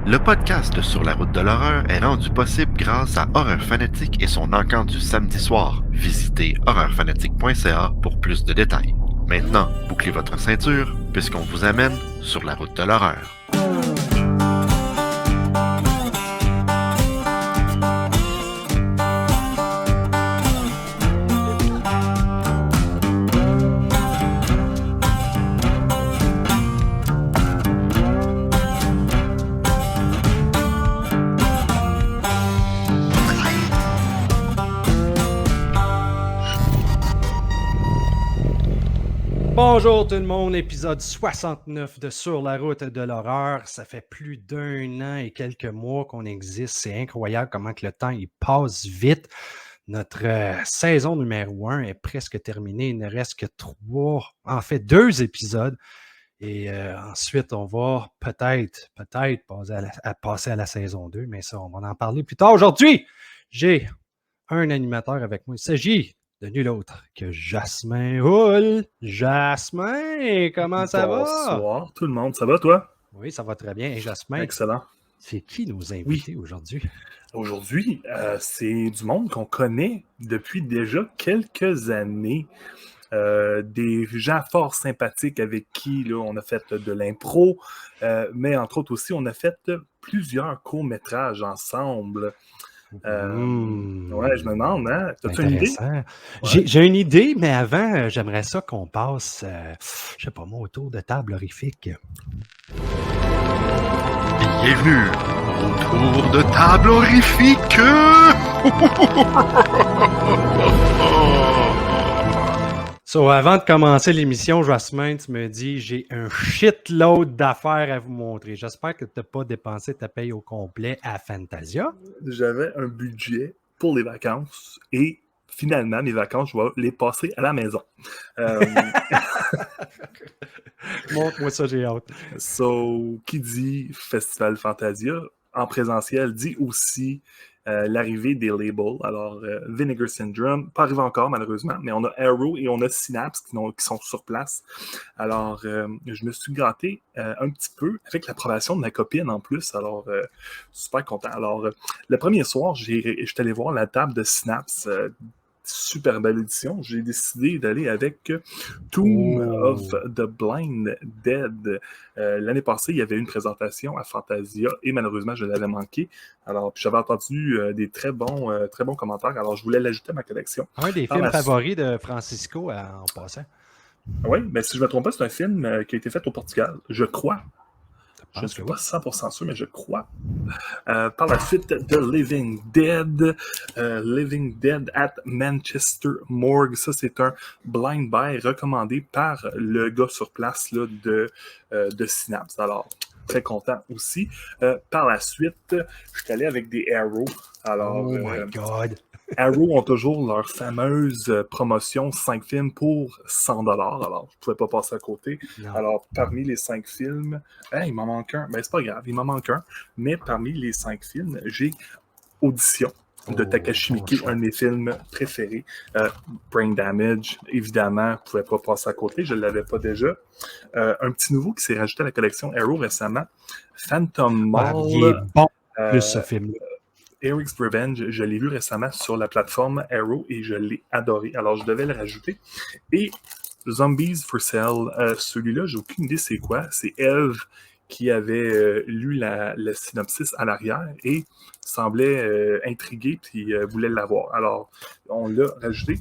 Le podcast Sur la route de l'horreur est rendu possible grâce à Horreur Fanatique et son encamp du samedi soir. Visitez horreurfanatique.ca pour plus de détails. Maintenant, bouclez votre ceinture puisqu'on vous amène sur la route de l'horreur. Bonjour tout le monde, épisode 69 de Sur la route de l'horreur. Ça fait plus d'un an et quelques mois qu'on existe. C'est incroyable comment que le temps il passe vite. Notre saison numéro 1 est presque terminée. Il ne reste que 2 épisodes. Et ensuite, on va peut-être passer à la saison 2, mais ça, on va en parler plus tard. Aujourd'hui, j'ai un animateur avec moi. Il s'agit de nul autre que Jasmin Houle. Jasmin, comment ça va? Bonsoir tout le monde, ça va toi? Oui, ça va très bien. Et Jasmin, excellent. C'est qui nos invités aujourd'hui? Aujourd'hui, c'est du monde qu'on connaît depuis déjà quelques années. Des gens fort sympathiques avec qui là, on a fait de l'impro, mais entre autres aussi, on a fait plusieurs courts-métrages ensemble. Ouais, je me demande, hein? T'as-tu une idée? Ouais. J'ai une idée, mais avant, j'aimerais ça qu'on passe, je sais pas moi, autour de table horrifique. Bienvenue autour de table horrifique! So, avant de commencer l'émission, Jasmin, tu me dis, j'ai un shitload d'affaires à vous montrer. J'espère que tu n'as pas dépensé ta paye au complet à Fantasia. J'avais un budget pour les vacances et finalement, mes vacances, je vais les passer à la maison. Montre-moi ça, j'ai hâte. So, qui dit Festival Fantasia en présentiel dit aussi l'arrivée des labels. Alors, Vinegar Syndrome, pas arrivé encore malheureusement, mais on a Arrow et on a Synapse qui sont sur place. Alors, je me suis gâté un petit peu avec l'approbation de ma copine en plus. Alors, super content. Alors, le premier soir, je suis allé voir la table de Synapse. Super belle édition. J'ai décidé d'aller avec Tomb of the Blind Dead. L'année passée, il y avait une présentation à Fantasia et malheureusement, je l'avais manqué. Alors, j'avais entendu des très bons commentaires. Alors, je voulais l'ajouter à ma collection. Un des films favoris de Francisco en passant. Oui, mais si je ne me trompe pas, c'est un film qui a été fait au Portugal, je crois. Je ne suis pas 100% sûr, mais je crois. Par la suite, The Living Dead. Living Dead at Manchester Morgue. Ça, c'est un blind buy recommandé par le gars sur place là, de Synapse. Alors, très content aussi. Par la suite, je suis allé avec des Arrow. Alors, oh my God! Arrow ont toujours leur fameuse promotion 5 films pour 100$. Alors, je ne pouvais pas passer à côté. Non. Alors, parmi les 5 films, il m'en manque un. Ben, c'est pas grave, il m'en manque un. Mais parmi les 5 films, j'ai Audition de Takashi Miike, un de mes films préférés. Brain Damage, évidemment, je ne pouvais pas passer à côté. Je ne l'avais pas déjà. Un petit nouveau qui s'est rajouté à la collection Arrow récemment, Phantom Mall. Il est bon, plus ce film-là. Eric's Revenge, je l'ai vu récemment sur la plateforme Arrow et je l'ai adoré. Alors, je devais le rajouter. Et Zombies for Sale, celui-là, j'ai aucune idée c'est quoi. C'est Eve qui avait lu le synopsis à l'arrière et semblait intrigué puis voulait l'avoir. Alors, on l'a rajouté.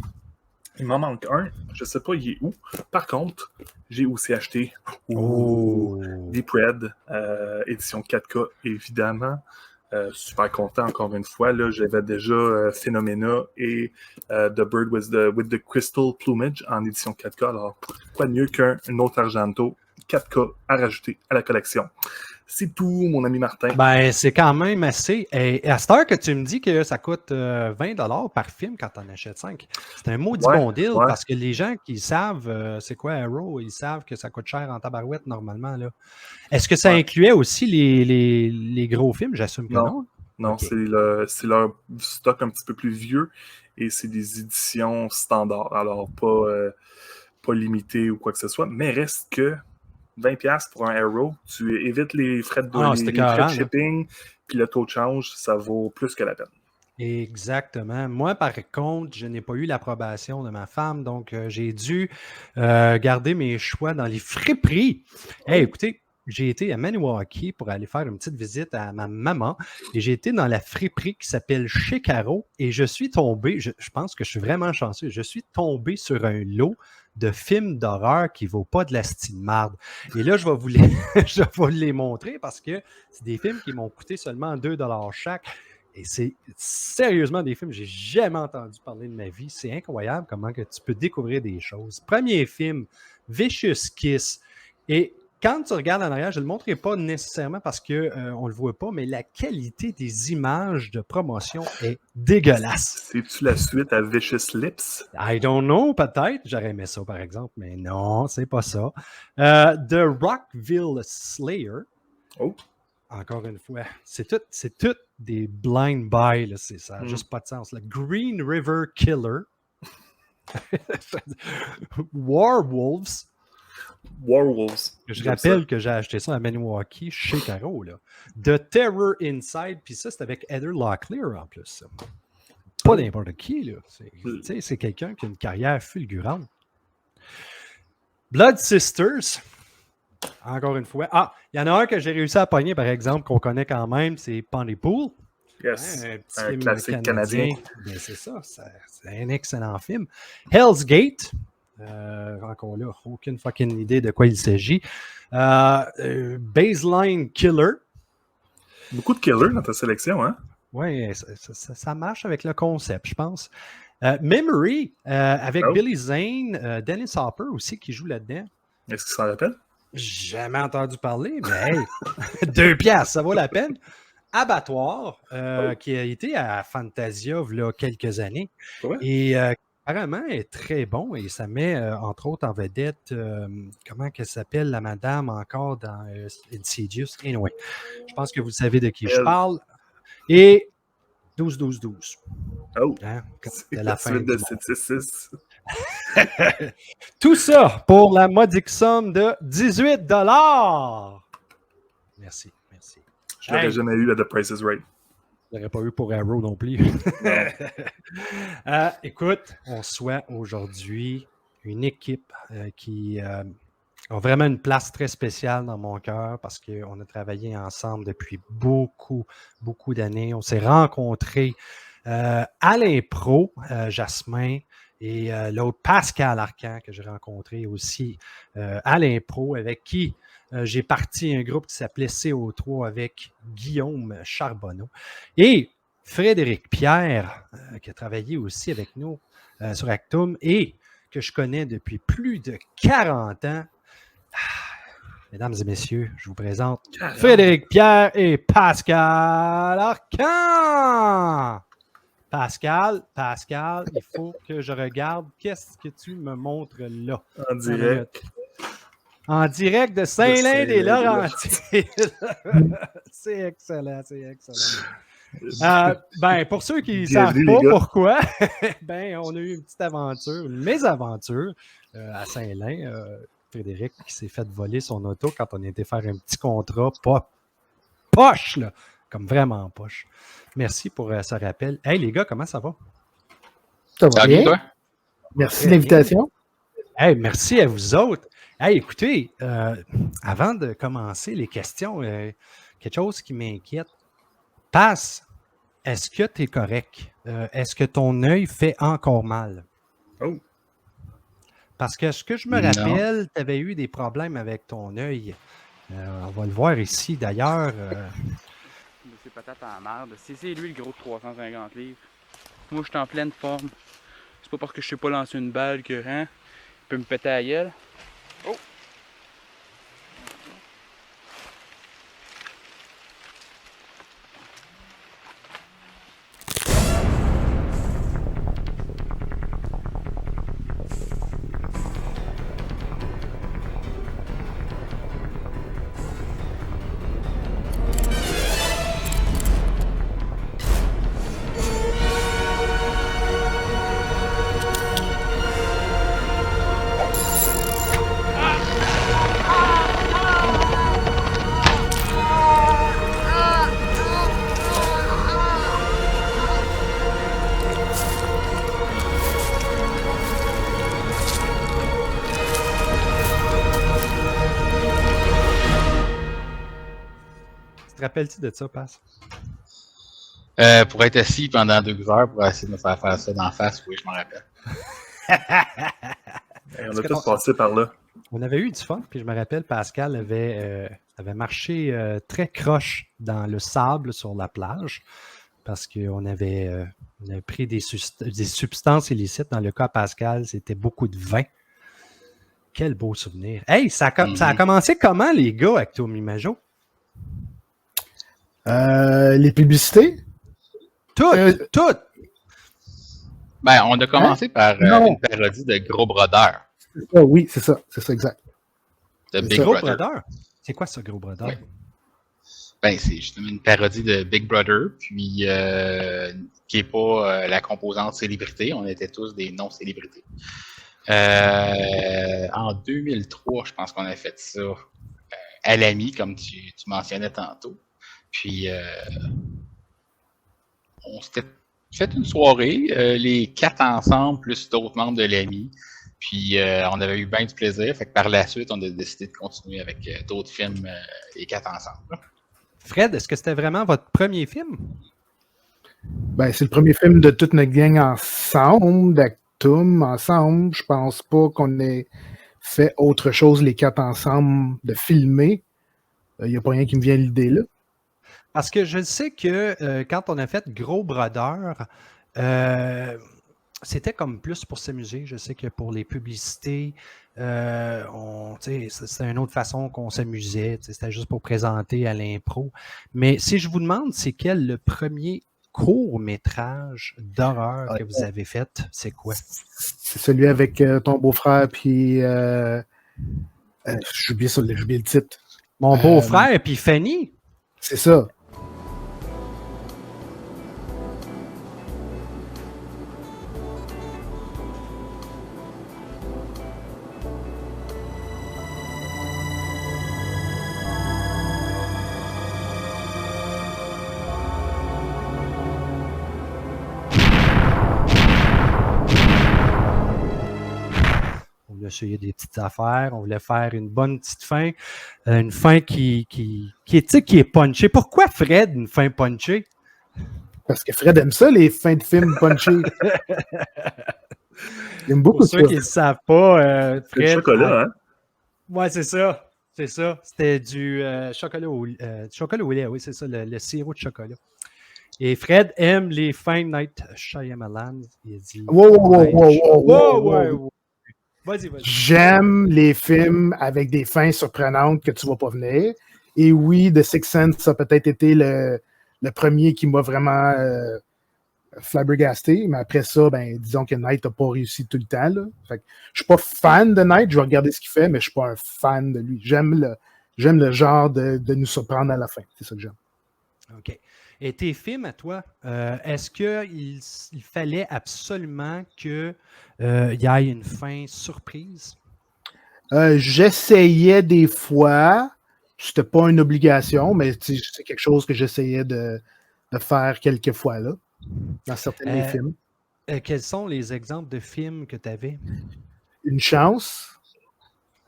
Il m'en manque un. Je ne sais pas il est où. Par contre, j'ai aussi acheté Deep Red, édition 4K, évidemment. Super content encore une fois. Là, j'avais déjà Phenomena et The Bird with the Crystal Plumage en édition 4K. Alors, quoi de mieux qu'un autre Argento 4K à rajouter à la collection. C'est tout, mon ami Martin. Ben, c'est quand même assez. Et à cette heure que tu me dis que ça coûte 20$ par film quand tu en achètes 5, c'est un maudit bon deal parce que les gens qui savent c'est quoi Arrow, ils savent que ça coûte cher en tabarouette normalement. Là. Est-ce que ça incluait aussi les gros films? J'assume que non. Non, okay. C'est leur stock un petit peu plus vieux et c'est des éditions standards. Alors, pas limitées ou quoi que ce soit, mais reste que 20$ pour un Arrow. Tu évites les frais de, c'était les frais de carré, shipping, puis le taux de change, ça vaut plus que la peine. Exactement. Moi, par contre, je n'ai pas eu l'approbation de ma femme, donc j'ai dû garder mes choix dans les friperies. Hey, écoutez, j'ai été à Maniwaki pour aller faire une petite visite à ma maman et j'ai été dans la friperie qui s'appelle Chez Caro et je suis tombé, je pense que je suis vraiment chanceux, je suis tombé sur un lot de films d'horreur qui ne vaut pas de la style marde. Et là, je vais vous les montrer parce que c'est des films qui m'ont coûté seulement 2$ chaque. Et c'est sérieusement des films que j'ai jamais entendu parler de ma vie. C'est incroyable comment que tu peux découvrir des choses. Premier film, Vicious Kiss. Et quand tu regardes en arrière, je ne le montrerai pas nécessairement parce qu'on ne le voit pas, mais la qualité des images de promotion est dégueulasse. C'est-tu la suite à Vicious Lips? I don't know, peut-être. J'aurais aimé ça, par exemple, mais non, c'est pas ça. The Rockville Slayer. Oh. Encore une fois, c'est tout des blind buy, là, ça n'a juste pas de sens. Là. Green River Killer. Werewolves. Je rappelle que j'ai acheté ça à Maniwaki chez Caro. Là. The Terror Inside, puis ça, c'est avec Heather Locklear en plus. Ça. Pas n'importe qui, là. C'est quelqu'un qui a une carrière fulgurante. Blood Sisters. Encore une fois. Ah, il y en a un que j'ai réussi à pogner, par exemple, qu'on connaît quand même, c'est Pontypool. Yes. Un petit un film classique canadien. Ben, c'est ça, c'est un excellent film. Hell's Gate. Encore là, aucune fucking idée de quoi il s'agit. Baseline Killer. Beaucoup de killers dans ta sélection, hein? Oui, ça marche avec le concept, je pense. Memory, avec Billy Zane, Dennis Hopper aussi qui joue là-dedans. Est-ce qu'il s'en rappelle? Jamais entendu parler, mais hey, 2$, ça vaut la peine. Abattoir, qui a été à Fantasia il y a quelques années. Ouais. Et apparemment est très bon et ça met, entre autres, en vedette, comment qu'elle s'appelle, la madame encore dans Insidious. Anyway, je pense que vous savez de qui je parle. Et 12-12-12. Oh, hein, c'est la suite de 766. Tout ça pour la modique somme de 18$. Merci. Je l'aurais jamais eu à The Price is Right. Je l'aurais pas eu pour Arrow non plus. Écoute, on souhaite aujourd'hui une équipe qui a vraiment une place très spéciale dans mon cœur parce qu'on a travaillé ensemble depuis beaucoup d'années. On s'est rencontrés à l'impro, Jasmin, et l'autre Pascal Arcan que j'ai rencontré aussi à l'impro, avec qui j'ai parti un groupe qui s'appelait CO3 avec Guillaume Charbonneau. Et Frédéric Pierre, qui a travaillé aussi avec nous sur Actum et que je connais depuis plus de 40 ans. Mesdames et messieurs, je vous présente Frédéric Pierre et Pascal Arcan. Pascal, il faut que je regarde. Qu'est-ce que tu me montres là? En direct de Saint-Lin-des-Laurentides. C'est excellent. Pour ceux qui ne savent pas pourquoi, on a eu une petite aventure, une mésaventure à Saint-Lin. Frédéric qui s'est fait voler son auto quand on était faire un petit contrat, pas poche, là, comme vraiment poche. Merci pour ce rappel. Hey les gars, comment ça va? Ça va bien. Toi? Merci de l'invitation. Hey, merci à vous autres. Hey, écoutez, avant de commencer les questions, quelque chose qui m'inquiète. Passe, est-ce que tu es correct? Est-ce que ton œil fait encore mal? Oh. Parce que ce que je me rappelle, tu avais eu des problèmes avec ton œil. On va le voir ici, d'ailleurs. C'est peut-être en merde. C'est lui le gros de 350 livres. Moi, je suis en pleine forme. C'est pas parce que je sais pas lancer une balle que il peut me péter à la gueule. Oh! te rappelles-tu de ça, Passe? Pour être assis pendant 2 heures pour essayer de me faire ça d'en face, oui, je m'en rappelle. On a tous passé par là. On avait eu du fun, puis je me rappelle, Pascal avait marché très croche dans le sable sur la plage parce qu'on avait pris des substances illicites. Dans le cas Pascal, c'était beaucoup de vin. Quel beau souvenir. Hey, ça a commencé comment, les gars, avec Tommy Majo? Les publicités? Toutes! Ben, on a commencé par une parodie de Gros Brodeur. Oui, c'est ça, exact. De Big Gros Brother. Brother? C'est quoi ça, Gros Brother? Oui. Ben, c'est justement une parodie de Big Brother, puis qui n'est pas la composante célébrité. On était tous des non-célébrités. En 2003, je pense qu'on a fait ça à l'ami, comme tu mentionnais tantôt. Puis, on s'était fait une soirée, les 4 ensemble, plus d'autres membres de l'ami. Puis, on avait eu bien du plaisir. Fait que par la suite, on a décidé de continuer avec d'autres films, les 4 ensemble. Fred, est-ce que c'était vraiment votre premier film? Ben, c'est le premier film de toute notre gang ensemble, d'Actum ensemble. Je pense pas qu'on ait fait autre chose, les 4 ensemble, de filmer. Il n'y a pas rien qui me vient à l'idée là. Parce que je sais que quand on a fait Gros Brodeur, c'était comme plus pour s'amuser. Je sais que pour les publicités, c'était une autre façon qu'on s'amusait. C'était juste pour présenter à l'impro. Mais si je vous demande, c'est quel le premier court-métrage d'horreur que vous avez fait? C'est quoi? C'est celui avec ton beau-frère, puis j'ai oublié le titre. Mon beau-frère, puis Fanny? C'est ça. Essayer des petites affaires, on voulait faire une bonne petite fin, une fin qui est punchée. Pourquoi Fred, une fin punchée? Parce que Fred aime ça, les fins de films punchés. Il aime beaucoup Pour ça. ceux qui ne le savent pas, Fred... Le chocolat, hein? Ouais, c'est ça. C'est ça. C'était du chocolat au lait, oui, c'est ça, le sirop de chocolat. Et Fred aime les fins de Night Shyamalan. Il dit... Wow. Vas-y. J'aime les films avec des fins surprenantes que tu ne vas pas venir. Et oui, The Sixth Sense, ça a peut-être été le premier qui m'a vraiment flabbergasté. Mais après ça, ben, disons que Night n'a pas réussi tout le temps. Là. Fait que je ne suis pas fan de Night, je vais regarder ce qu'il fait, mais je ne suis pas un fan de lui. J'aime le genre de nous surprendre à la fin. C'est ça que j'aime. OK. Et tes films à toi, est-ce qu'il fallait absolument qu'il y ait une fin surprise? J'essayais des fois. C'était pas une obligation, mais c'est quelque chose que j'essayais de faire quelques fois là, dans certains des films. Quels sont les exemples de films que tu avais? Une chance.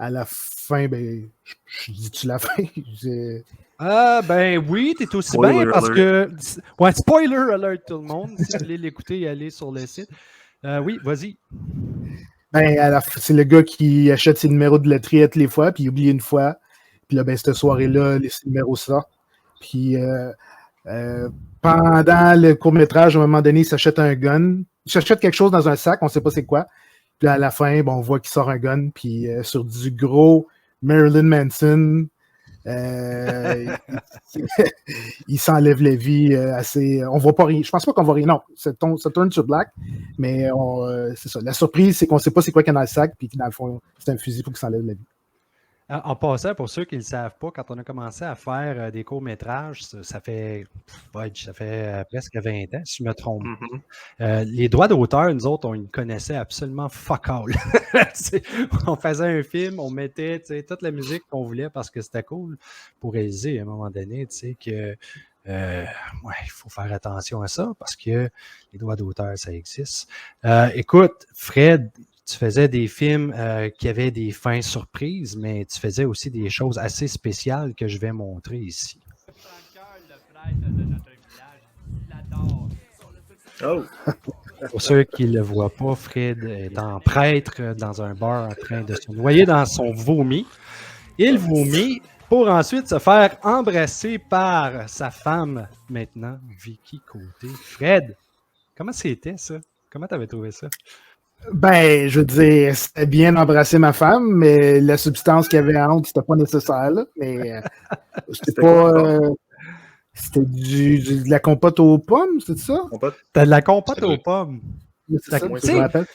À la fin, ben, je dis-tu la fin? Ah, ben oui, t'es aussi bien parce que... Ouais, spoiler alert tout le monde. Si vous voulez l'écouter, allez sur le site. Oui, vas-y. Ben, c'est le gars qui achète ses numéros de loterie toutes les fois, puis il oublie une fois. Puis là, ben, cette soirée-là, les numéros sortent. Puis pendant le court-métrage, à un moment donné, il s'achète un gun. Il s'achète quelque chose dans un sac, on ne sait pas c'est quoi. Puis là, à la fin, bon, on voit qu'il sort un gun, puis sur du gros Marilyn Manson... il s'enlève la vie assez. On voit pas rien. Je pense pas qu'on voit rien. Non, ça tourne sur Black, mais c'est ça. La surprise, c'est qu'on sait pas c'est quoi qu'il y a dans le sac, puis dans le fond, c'est un fusil pour qu'il s'enlève la vie. En passant, pour ceux qui ne le savent pas, quand on a commencé à faire des courts-métrages, ça fait presque 20 ans, si je ne me trompe. Les droits d'auteur, nous autres, on ne connaissait absolument fuck all. On faisait un film, on mettait toute la musique qu'on voulait parce que c'était cool pour réaliser à un moment donné que il faut faire attention à ça parce que les droits d'auteur, ça existe. Écoute, Fred, tu faisais des films qui avaient des fins surprises, mais tu faisais aussi des choses assez spéciales que je vais montrer ici. Oh! Pour ceux qui ne le voient pas, Fred est en prêtre dans un bar en train de se noyer dans son vomi. Il vomit pour ensuite se faire embrasser par sa femme maintenant, Vicky Côté. Fred, comment c'était ça? Comment t'avais trouvé ça? Ben, je veux dire, c'était bien d'embrasser ma femme, mais la substance qu'il y avait entre, c'était pas nécessaire, là. Mais c'était pas. C'était de la compote aux pommes, c'est ça? T'as de la compote aux pommes. C'est ça, moi, que je me rappelle.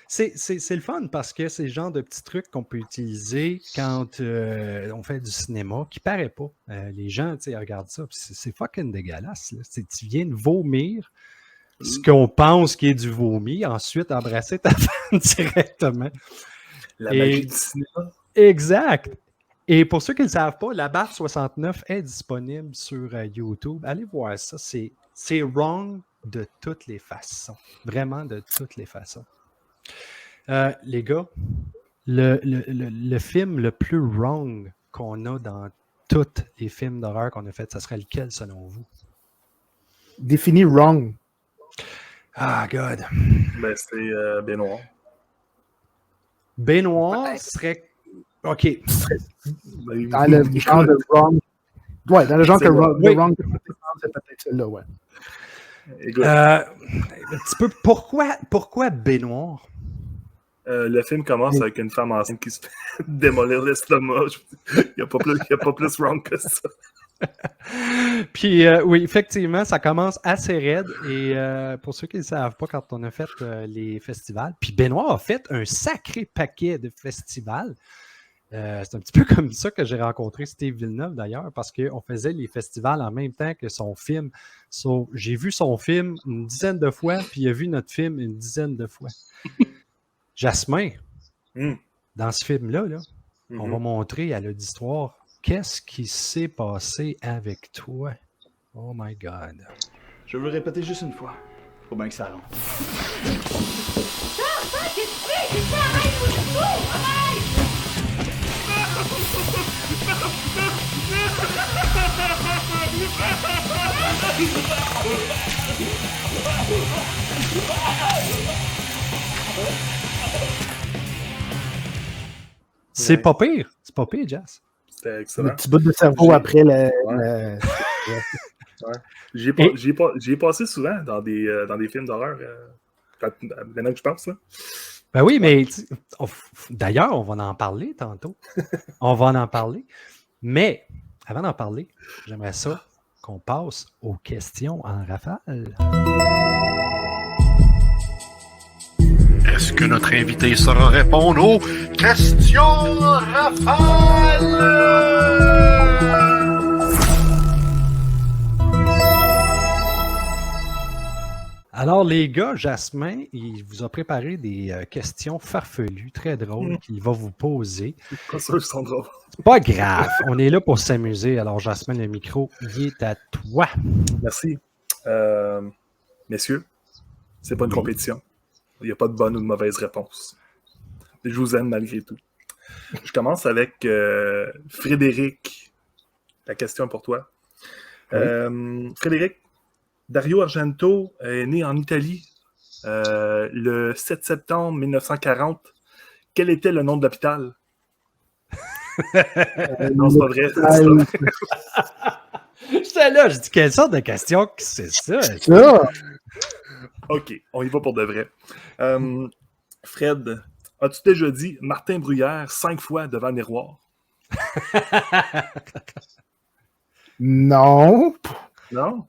C'est le fun parce que c'est le genre de petits trucs qu'on peut utiliser quand on fait du cinéma qui paraît pas. Les gens, tu sais, regardent ça, puis c'est fucking dégueulasse. Là. Tu viens de vomir ce qu'on pense qui est du vomi, ensuite embrasser ta femme directement. La magie du cinéma. Exact. Et pour ceux qui ne le savent pas, la barre 69 est disponible sur YouTube. Allez voir ça. C'est wrong de toutes les façons. Vraiment de toutes les façons. Les gars, le film le plus wrong qu'on a dans tous les films d'horreur qu'on a fait, ça serait lequel selon vous? Défini wrong. Ah, God. Ben, c'est Benoît. Benoît serait... OK. Ben, Dans le genre de wrong. Ouais, dans le genre que wrong, Oui. wrong, c'est peut-être celle-là, ouais. écoute, Un petit peu... Pourquoi Benoît? le film commence avec une femme enceinte qui se fait démolir l'estomac. Il n'y a pas plus wrong que ça. Puis oui, effectivement, ça commence assez raide. Et pour ceux qui ne le savent pas, quand on a fait les festivals, puis Benoît a fait un sacré paquet de festivals. C'est un petit peu comme ça que j'ai rencontré Steve Villeneuve d'ailleurs, parce qu'on faisait les festivals en même temps que son film. So, j'ai vu son film une dizaine de fois, puis il a vu notre film une dizaine de fois. Jasmin, dans ce film-là, on va montrer à l'auditoire qu'est-ce qui s'est passé avec toi. Oh my God. Je veux le répéter juste une fois. Faut bien que ça rentre. C'est pas pire. C'est pas pire, Jazz. C'était Le excellent. petit bout de cerveau après le. J'y ai passé souvent dans des films d'horreur. Maintenant que je pense, là. Ben oui, mais d'ailleurs, on va en parler tantôt. On va en parler. Mais avant d'en parler, j'aimerais ça qu'on passe aux questions en rafale. Est-ce que notre invité saura répondre aux questions rafales? Alors, les gars, Jasmin, il vous a préparé des questions farfelues, très drôles, qu'il va vous poser. Pas sûr qu'ils sont drôles. C'est pas grave, on est là pour s'amuser. Alors, Jasmin, le micro, il est à toi. Merci. Messieurs, c'est pas une compétition. Il n'y a pas de bonne ou de mauvaise réponse. Je vous aime malgré tout. Je commence avec Frédéric. La question est pour toi. Frédéric, Dario Argento est né en Italie le 7 septembre 1940. Quel était le nom de l'hôpital? Non, c'est pas vrai. J'étais là, je dis quelle sorte de question que c'est ça? Ça! OK, on y va pour de vrai. Fred, as-tu déjà dit Martin Bruyère 5 fois devant le miroir? Non. Non?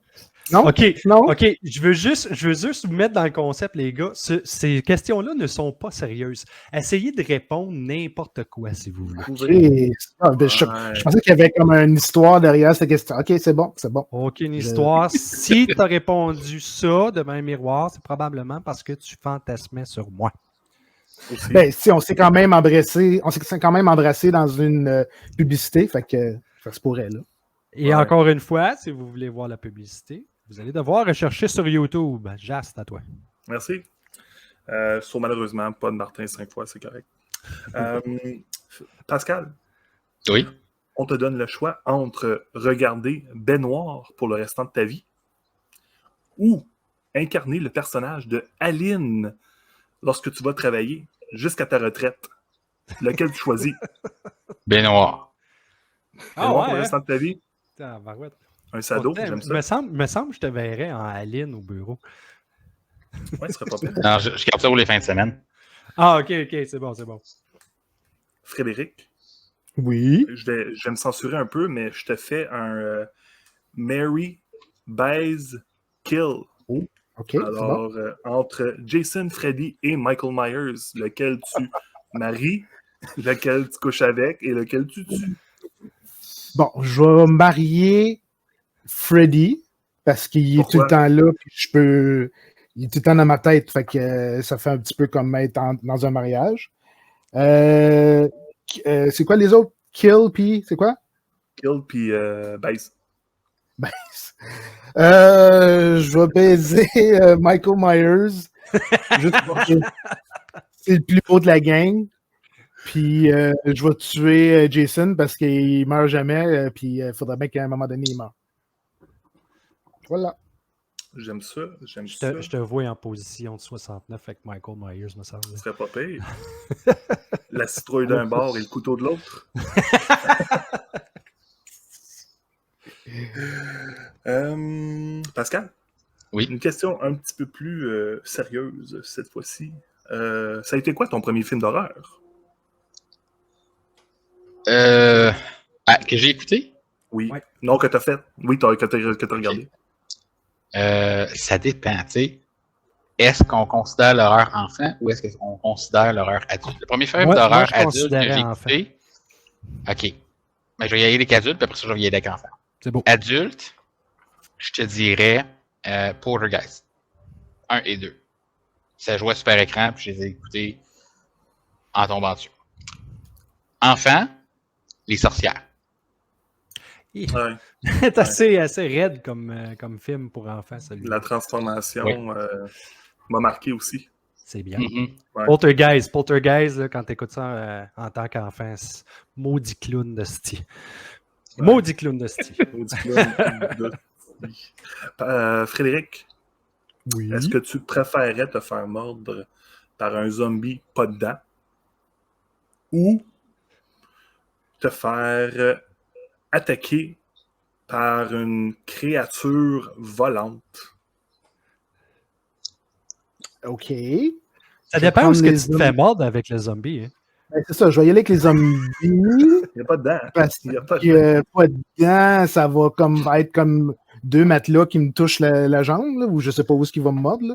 Non. OK, Non. OK. Je veux juste vous mettre dans le concept, les gars. Ces questions-là ne sont pas sérieuses. Essayez de répondre n'importe quoi, si vous voulez. Je pensais qu'il y avait comme une histoire derrière cette question. OK, c'est bon, c'est bon. Aucune histoire. Si tu as répondu ça devant un miroir, c'est probablement parce que tu fantasmais sur moi. Ben, si on s'est quand même embrassé dans une publicité, fait que ça se pourrait, là. Et encore une fois, si vous voulez voir la publicité, vous allez devoir rechercher sur YouTube. Jas, c'est à toi. Merci. Malheureusement, pas de Martin 5 fois, c'est correct. Pascal? Oui. on te donne le choix entre regarder Baignoire pour le restant de ta vie ou incarner le personnage de Aline lorsque tu vas travailler jusqu'à ta retraite. Lequel tu choisis? Baignoire. Baignoire pour le ouais, restant de ta vie? Tabarouette. Un sado, Pourtant, j'aime ça. me semble que je te verrais en Aline au bureau. Ouais, ce serait pas pire. Non, je garde ça pour les fins de semaine. Ah, ok, c'est bon, c'est bon. Frédéric, Oui. je vais me censurer un peu, mais je te fais un Mary, Baise, Kill. OK, c'est bon. Alors, entre Jason, Freddy et Michael Myers, lequel tu maries, lequel tu couches avec et lequel tu tues? Bon, je vais marier Freddy parce qu'il est tout Pourquoi? le temps là, puis je peux. Il est tout le temps dans ma tête, fait que ça fait un petit peu comme être dans un mariage. C'est quoi les autres? Kill, puis c'est quoi? Kill puis Baise. Je vais baiser Michael Myers. Juste parce que c'est le plus beau de la gang. Puis je vais tuer Jason parce qu'il meurt jamais. Puis il faudrait bien qu'à un moment donné, il meure. Voilà. J'aime ça, j'aime Je ça. te vois en position de 69 avec Michael Myers, me semble. Ce serait pas pire. La citrouille d'un bord et le couteau de l'autre. Pascal? Oui. Une question un petit peu plus sérieuse cette fois-ci. Ça a été quoi ton premier film d'horreur? Que j'ai écouté? Oui. Ouais. Non, que t'as fait. Oui, que t'as regardé. Ça dépend, tu sais. Est-ce qu'on considère l'horreur enfant ou est-ce qu'on considère l'horreur adulte? Le premier film Moi, d'horreur je adulte que considérais j'ai enfant. écouté... OK. Mais je vais y aller avec adulte, puis après ça, je vais y aller avec enfant. C'est beau. Adulte, je te dirais Poltergeist. 1 et 2. Ça jouait super écran, puis je les ai écoutés en tombant dessus. Enfant, Les Sorcières. Ouais. C'est assez raide comme film pour enfants, celui-là. La transformation Oui. m'a marqué aussi. C'est bien. Mm-hmm. Ouais. Poltergeist, là, quand tu écoutes ça en tant qu'enfant, c'est maudit clown de style. Ouais. Maudit clown de style. Frédéric, Oui. est-ce que tu préférerais te faire mordre par un zombie pas dedans ou te faire attaquer par une créature volante? OK. Ça Je vais dépend où est-ce que prendre tu te les fais zombies. mordre avec le zombie. Hein. Ben, c'est ça, je vais y aller avec les zombies. Il n'y a pas dedans. Parce Il y a pas que pas dedans, ça va être comme deux matelas qui me touchent la jambe, là, ou je sais pas où est-ce qu'il va me mordre. Là.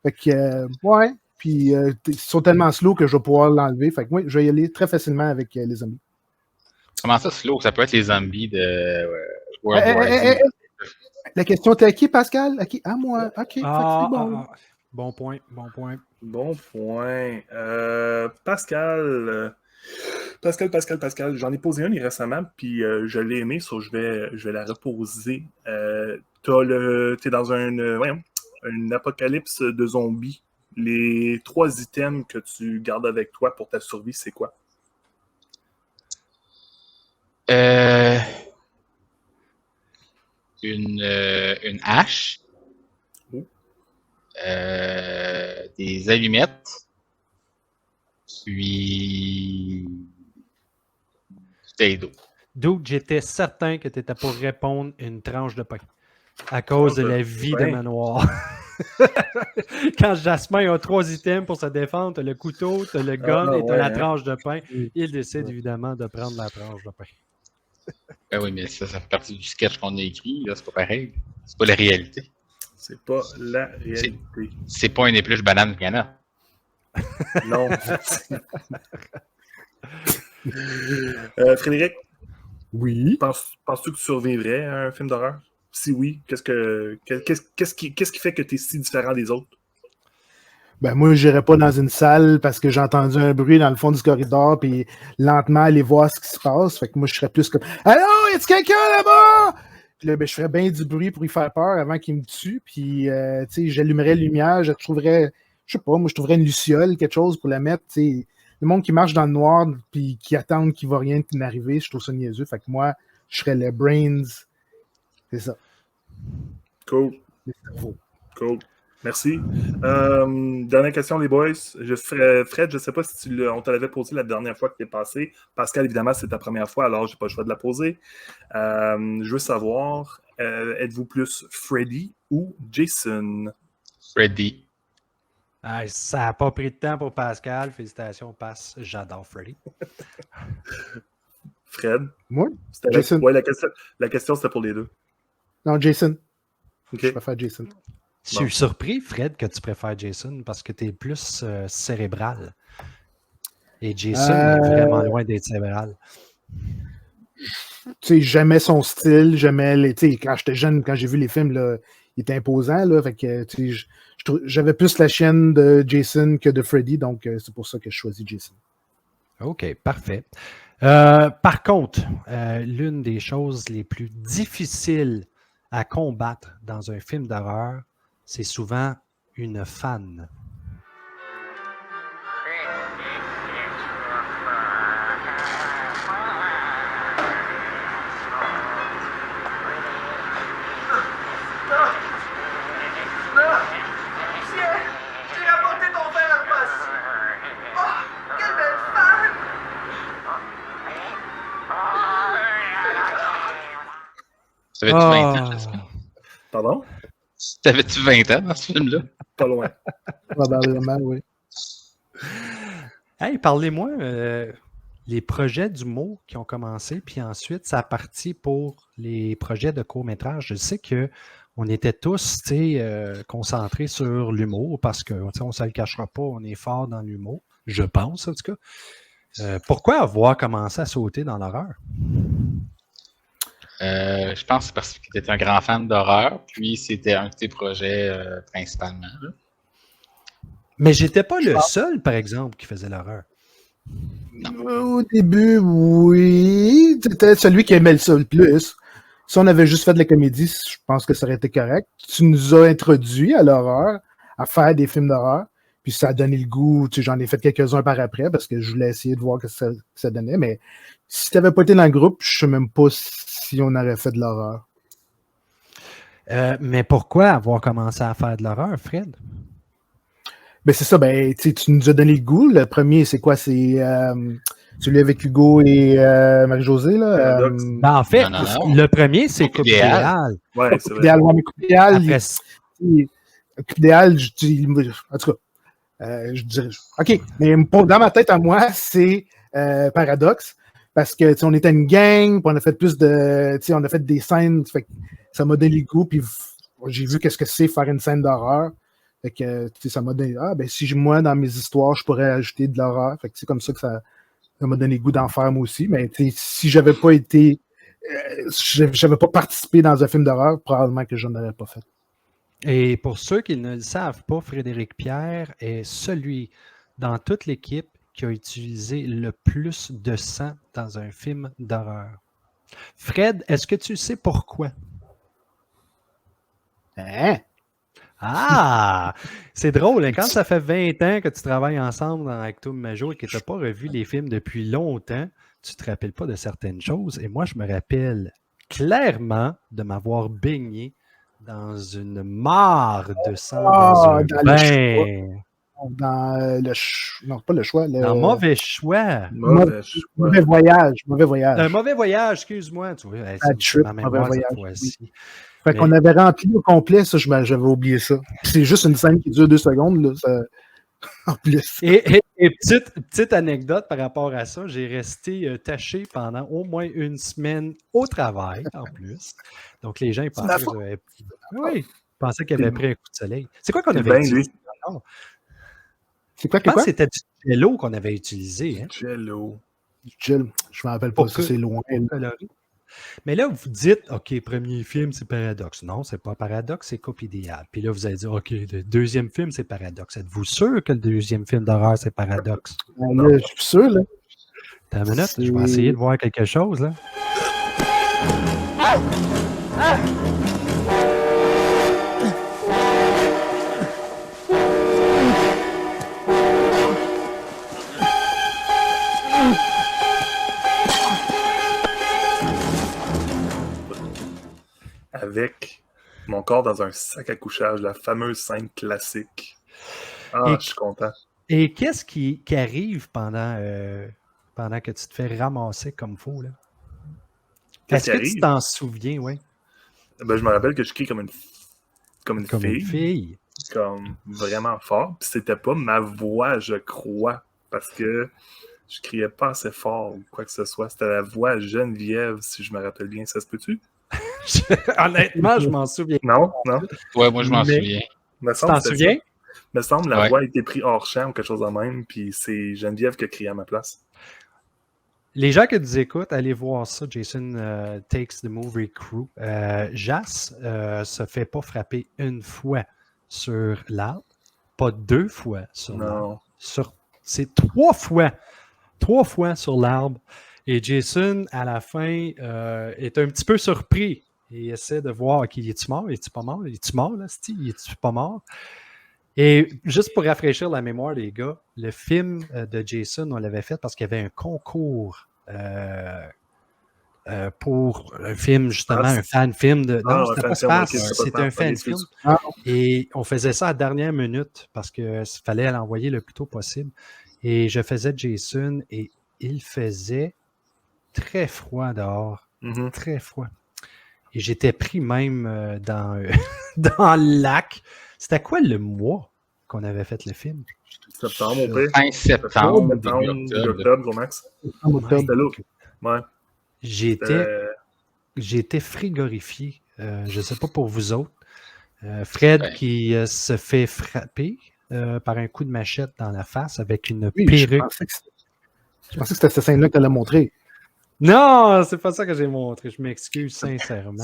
Fait que, ouais. Puis, ils sont tellement slow que je vais pouvoir l'enlever. Fait que, oui, je vais y aller très facilement avec les zombies. Comment ça, slow? Ça peut être les zombies de World War Z. La question était à qui, Pascal? À qui? À moi. OK, fait que c'est bon. Bon point. Bon point. Pascal, j'en ai posé une récemment, puis je l'ai aimé, je vais la reposer. T'es dans une apocalypse de zombies. Les 3 items que tu gardes avec toi pour ta survie, c'est quoi? Une hache. Oh. Des allumettes. Puis... bouteille d'eau. Dude, j'étais certain que tu étais pour répondre une tranche de pain. À cause de la vie de Manoir. Quand Jasmin a 3 items pour se défendre, t'as le couteau, t'as le gun et t'as la tranche de pain. Il décide évidemment de prendre la tranche de pain. Ben oui, mais ça fait partie du sketch qu'on a écrit. Là, c'est pas pareil. C'est pas la réalité. C'est pas la réalité. C'est pas une épluche banane qu'il y en a. Non. Frédéric, Oui. penses-tu que tu survivrais à un film d'horreur? Si oui, qu'est-ce qui fait que tu es si différent des autres? Ben moi, je n'irais pas dans une salle parce que j'ai entendu un bruit dans le fond du corridor, puis lentement aller voir ce qui se passe. Fait que moi, je serais plus comme « Allô, y a-t-il quelqu'un là-bas? » Puis là, ben, je ferais bien du bruit pour y faire peur avant qu'il me tue. Puis, tu sais, j'allumerais la lumière, je trouverais une luciole, quelque chose pour la mettre, tu sais, le monde qui marche dans le noir puis qui attendent qu'il va rien arriver, je trouve ça niaiseux. Fait que moi, je serais le brains. C'est ça. Cool. Le cerveau. Cool. Merci. Dernière question, les boys. Fred, je ne sais pas si on te l'avait posé la dernière fois que tu es passé. Pascal, évidemment, c'est ta première fois, alors je n'ai pas le choix de la poser. Je veux savoir, êtes-vous plus Freddy ou Jason? Freddy. Ah, ça n'a pas pris de temps pour Pascal. Félicitations, Pass. J'adore Freddy. Fred? Moi? C'était Jason. Ouais, la question, c'était pour les deux. Non, Jason. OK. Je préfère Jason. Je suis surpris, Fred, que tu préfères Jason parce que tu es plus cérébral. Et Jason est vraiment loin d'être cérébral. Tu sais, j'aimais son style, j'aimais les. Tu sais, quand j'étais jeune, quand j'ai vu les films, là, il était imposant, là. Fait que, tu sais, j'avais plus la chienne de Jason que de Freddy, donc c'est pour ça que je choisis Jason. OK, parfait. Par contre, l'une des choses les plus difficiles à combattre dans un film d'horreur, c'est souvent une fan. T'avais-tu 20 ans, Jessica? Pardon? T'avais-tu 20 ans dans ce film-là? Pas loin. Probablement, oui. Hey, parlez-moi les projets d'humour qui ont commencé, puis ensuite, ça a parti pour les projets de court-métrage. Je sais qu'on était tous concentrés sur l'humour parce qu'on ne se le cachera pas, on est fort dans l'humour. Je pense, en tout cas. Pourquoi avoir commencé à sauter dans l'horreur? Je pense que c'est parce que tu étais un grand fan d'horreur, puis c'était un de tes projets principalement. Là. Mais j'étais pas le seul, par exemple, qui faisait l'horreur. Au début, oui. C'était celui qui aimait ça le plus. Si on avait juste fait de la comédie, je pense que ça aurait été correct. Tu nous as introduits à l'horreur, à faire des films d'horreur, puis ça a donné le goût. Tu sais, j'en ai fait quelques-uns par après parce que je voulais essayer de voir ce que ça donnait. Mais si tu n'avais pas été dans le groupe, je ne sais même pas si on aurait fait de l'horreur. Mais pourquoi avoir commencé à faire de l'horreur, Fred? Ben c'est ça, tu nous as donné le goût. Le premier, c'est quoi? C'est celui avec Hugo et Marie-Josée, là. En fait, non. le premier, c'est Coupe idéal. Ouais, c'est Coupe vrai. idéal, mais Coupe idéal, Après, Coupe idéal, en tout cas, je dirais. OK, mais dans ma tête à moi, c'est Paradoxe. Parce que on était une gang, puis on a fait plus de. On a fait des scènes, fait que ça m'a donné le goût, puis j'ai vu qu'est-ce que c'est faire une scène d'horreur. Fait que ça m'a donné. Si moi, dans mes histoires, je pourrais ajouter de l'horreur. Fait que c'est comme ça que ça m'a donné le goût d'en faire moi aussi. Mais si j'avais pas été. J'avais pas participé dans un film d'horreur, probablement que je n'aurais pas fait. Et pour ceux qui ne le savent pas, Frédéric Pierre est celui dans toute l'équipe qui a utilisé le plus de sang dans un film d'horreur. Fred, est-ce que tu sais pourquoi? Hein? Ah! C'est drôle, hein? Quand ça fait 20 ans que tu travailles ensemble avec Tom Major et que tu n'as pas revu les films depuis longtemps, tu ne te rappelles pas de certaines choses. Et moi, je me rappelle clairement de m'avoir baigné dans une mare de sang dans un bain. Dans le non, pas le choix. Un mauvais choix. Mauvais voyage. Un mauvais voyage, excuse-moi. Tu vois, trip, ma mauvais mémoire voyage, cette fois-ci. oui. Fait qu'on avait rempli au complet, ça, j'avais oublié ça. Puis c'est juste une scène qui dure 2 secondes, là, ça... en plus. Et petite anecdote par rapport à ça, j'ai resté taché pendant au moins une semaine au travail, en plus. Donc les gens, ils pensaient qu'ils avaient pris un coup de soleil. C'est quoi qu'on avait utilisé? C'est quoi? Je pense que c'était du jello qu'on avait utilisé. Hein? Jello. Je me rappelle pas, ça c'est loin. Mais là, vous dites, OK, premier film, c'est Paradoxe. Non, c'est pas Paradoxe, c'est Coupe idéal. Puis là, vous allez dire, OK, le deuxième film, c'est Paradoxe. Êtes-vous sûr que le deuxième film d'horreur, c'est Paradoxe? Là, je suis sûr, là. T'as une minute, je vais essayer de voir quelque chose, là. Mon corps dans un sac à couchage, la fameuse scène classique. Ah, Et- je suis content. Et qu'est-ce qui arrive pendant que tu te fais ramasser comme faux, là? Qu'est-ce Est-ce qui que tu arrive? t'en souviens, oui? Ben, je me rappelle que je crie comme une Comme fille. une fille. Comme vraiment fort. Puis c'était pas ma voix, je crois, parce que je criais pas assez fort ou quoi que ce soit. C'était la voix à Geneviève, si je me rappelle bien. Ça se peut-tu? Honnêtement, je m'en souviens. Non? Non? Ouais, moi, je m'en Mais- souviens. Me Tu semble t'en que c'était souviens? ça. Me semble la Ouais. voix a été prise hors champ ou quelque chose de même, puis c'est Geneviève qui a crié à ma place. Les gens qui nous écoutent, allez voir ça. Jason Takes the Movie Crew. Jas se fait pas frapper une fois sur l'arbre, pas 2 fois sur l'arbre. Non. C'est 3 fois. 3 fois sur l'arbre. Et Jason, à la fin, est un petit peu surpris. Il essaie de voir, OK, est-tu mort? Est-tu pas mort? Es-tu mort, là, Steve? Es-tu pas mort? Et juste pour rafraîchir la mémoire, les gars, le film de Jason, on l'avait fait parce qu'il y avait un concours pour un film, justement, un fan-film de. Non, c'était pas Space, c'était un fan-film. Et on faisait ça à la dernière minute parce qu'il fallait l'envoyer le plus tôt possible. Et je faisais Jason et il faisait très froid dehors. Mhm. Très froid. Et j'étais pris même dans, dans le lac. C'était quoi le mois qu'on avait fait le film? Septembre, mon père. Fin septembre, début Septembre, octobre. octobre, gros max. C'était là. Ouais. J'étais frigorifié. Je ne sais pas pour vous autres. Fred Ouais. qui se fait frapper par un coup de machette dans la face avec une Oui, perruque. je pensais que c'était cette scène-là que tu allais montrer. Non, c'est pas ça que j'ai montré. Je m'excuse sincèrement.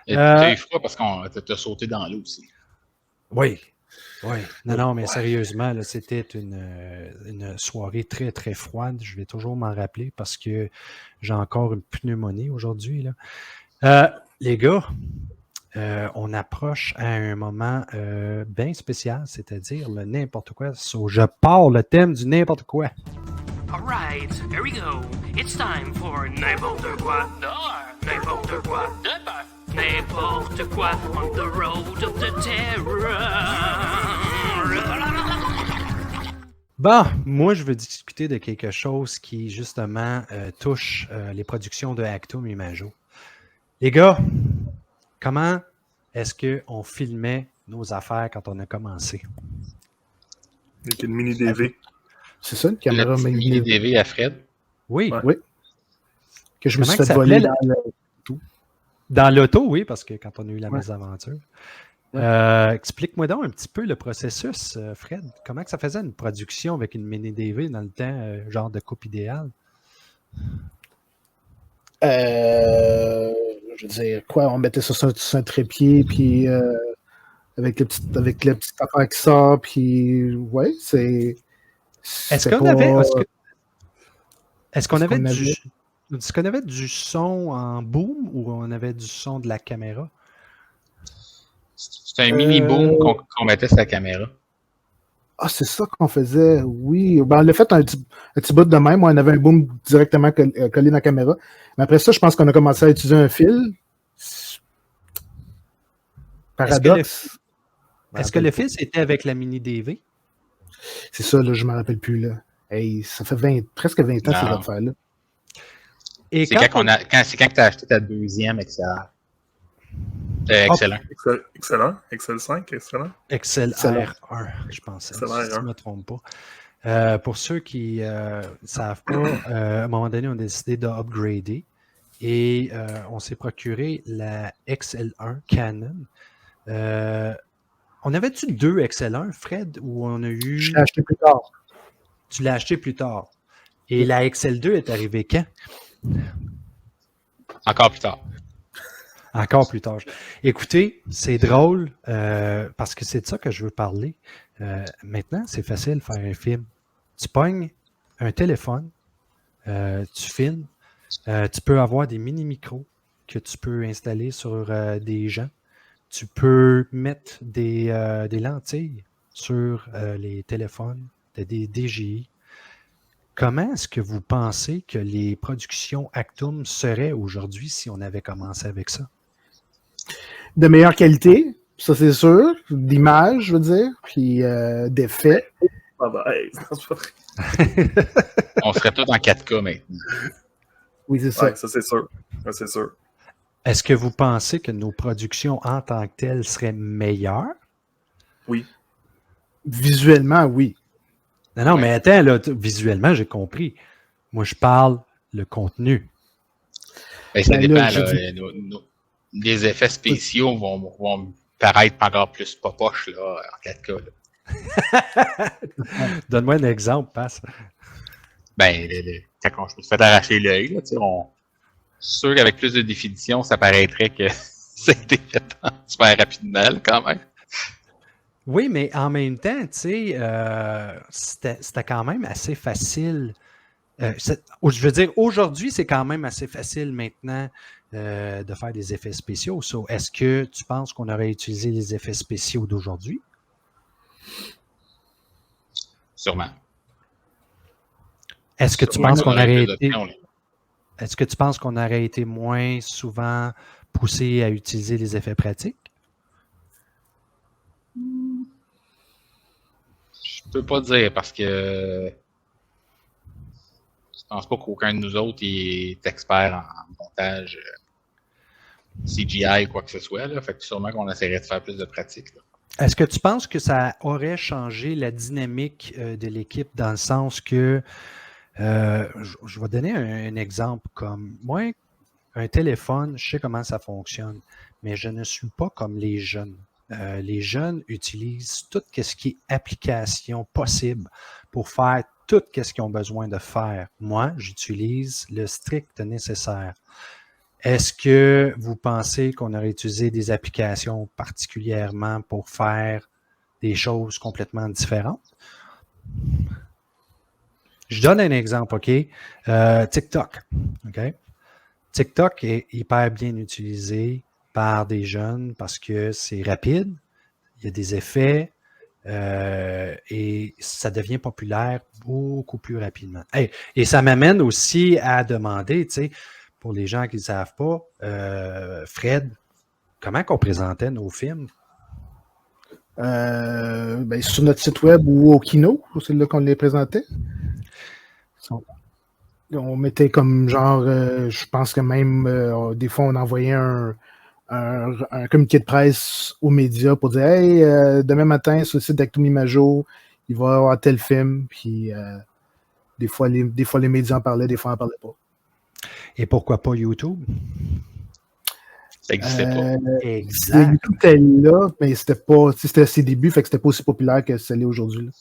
Et t'as eu froid parce qu'on t'a sauté dans l'eau aussi. Oui. Oui. Non, mais sérieusement, là, c'était une soirée très, très froide. Je vais toujours m'en rappeler parce que j'ai encore une pneumonie aujourd'hui, là. Les gars, on approche à un moment bien spécial, c'est-à-dire le n'importe quoi. So, je pars le thème du n'importe quoi. All right, here we go. It's time for n'importe quoi dehors, n'importe quoi de peur, n'importe quoi on the road of the terror. Bon, moi, je veux discuter de quelque chose qui, justement, touche les productions de Actum et Majo. Les gars, comment est-ce qu'on filmait nos affaires quand on a commencé? Avec une mini DV. C'est ça, une La caméra petite mini magnétique DV à Fred. Oui. Ouais. que je me suis Comment fait que ça voler s'appelait, dans Dans l'auto, oui, parce que quand on a eu la Ouais. mésaventure. Ouais. Explique-moi donc un petit peu le processus, Fred. Comment que ça faisait une production avec une mini DV dans le temps, genre de coupe idéale? Je veux dire, quoi, on mettait ça sur un trépied, puis avec la petite affaire qui sort, puis ouais, c'est. Est-ce qu'on avait. Est-ce qu'on avait du son en boom ou on avait du son de la caméra? C'est un mini boom qu'on mettait sur la caméra. Ah, c'est ça qu'on faisait, oui. Ben, on l'a fait un petit bout de même. On avait un boom directement collé dans la caméra. Mais après ça, je pense qu'on a commencé à utiliser un fil. Paradoxe. Est-ce que le fils était avec la mini DV? C'est ça, là, je ne me rappelle plus. Là. Hey, ça fait presque 20 ans cette Non. affaire-là. Et C'est quand tu as acheté ta deuxième XLR. Excellent. Excellent. Excel 5, excellent. Excel Excellent. R1, je pensais, Excel si je ne R1. me trompe pas. Pour ceux qui ne savent pas, à un moment donné, on a décidé d'upgrader et on s'est procuré la XL1 Canon. On avait-tu 2 XL1, Fred, ou on a eu... Je l'ai acheté plus tard. Tu l'as acheté plus tard. Et la XL2 est arrivée quand? Encore plus tard. Encore plus tard. Écoutez, c'est drôle parce que c'est de ça que je veux parler. Maintenant, c'est facile de faire un film. Tu pognes un téléphone, tu filmes, tu peux avoir des mini-micros que tu peux installer sur des gens. Tu peux mettre des lentilles sur les téléphones, des DJI. Comment est-ce que vous pensez que les productions Actum seraient aujourd'hui si on avait commencé avec ça? de meilleure qualité, ça c'est sûr, d'image, je veux dire, puis d'effets. Ah ben, hey, non, c'est pas vrai. On serait tous en 4K maintenant. Oui, c'est ça. Ouais, ça c'est sûr. Ça, c'est sûr. Est-ce que vous pensez que nos productions en tant que telles seraient meilleures? Oui. Visuellement, oui. Non, Ouais. mais attends, là, visuellement, j'ai compris. Moi, je parle le contenu. Ben, ça Ben là, dépend. je Là, dis- les effets spéciaux vont paraître encore plus poche là, en 4K. Là. Donne-moi un exemple, passe. Ben, quand je me suis fait arracher l'œil, là, c'est sûr qu'avec plus de définition, ça paraîtrait que ça a été fait super rapidement, là, quand même. Oui, mais en même temps, tu sais, c'était quand même assez facile. Je veux dire, aujourd'hui, c'est quand même assez facile maintenant de faire des effets spéciaux. So, est-ce que tu penses qu'on aurait utilisé les effets spéciaux d'aujourd'hui? Sûrement. Est-ce que tu Sûrement penses qu'on aurait plus été... d'options, là. Est-ce que tu penses qu'on aurait été moins souvent poussé à utiliser les effets pratiques? Je peux pas dire parce que je pense pas qu'aucun de nous autres est expert en montage CGI ou quoi que ce soit. Là. Fait que sûrement qu'on essaierait de faire plus de pratique. Là. Est-ce que tu penses que ça aurait changé la dynamique de l'équipe dans le sens que, je vais donner un exemple comme moi, un téléphone, je sais comment ça fonctionne, mais je ne suis pas comme les jeunes. Les jeunes utilisent tout ce qui est application possible pour faire tout ce qu'ils ont besoin de faire. Moi, j'utilise le strict nécessaire. Est-ce que vous pensez qu'on aurait utilisé des applications particulièrement pour faire des choses complètement différentes? Je donne un exemple, OK? TikTok, OK? TikTok est hyper bien utilisé par des jeunes parce que c'est rapide, il y a des effets et ça devient populaire beaucoup plus rapidement. Hey, et ça m'amène aussi à demander, tu sais, pour les gens qui ne savent pas, Fred, comment qu'on présentait nos films? Ben, sur notre site web ou au Kino, c'est là qu'on les présentait. On mettait comme genre, je pense que même des fois on envoyait un communiqué de presse aux médias pour dire hey, demain matin sur le site d'Actum Imago, il va y avoir tel film. Puis des fois les médias en parlaient, des fois on n'en parlait pas. Et pourquoi pas YouTube? Ça n'existait pas. Exact. YouTube était là, mais c'était à ses débuts, fait que c'était pas aussi populaire que ça l'est aujourd'hui. Là.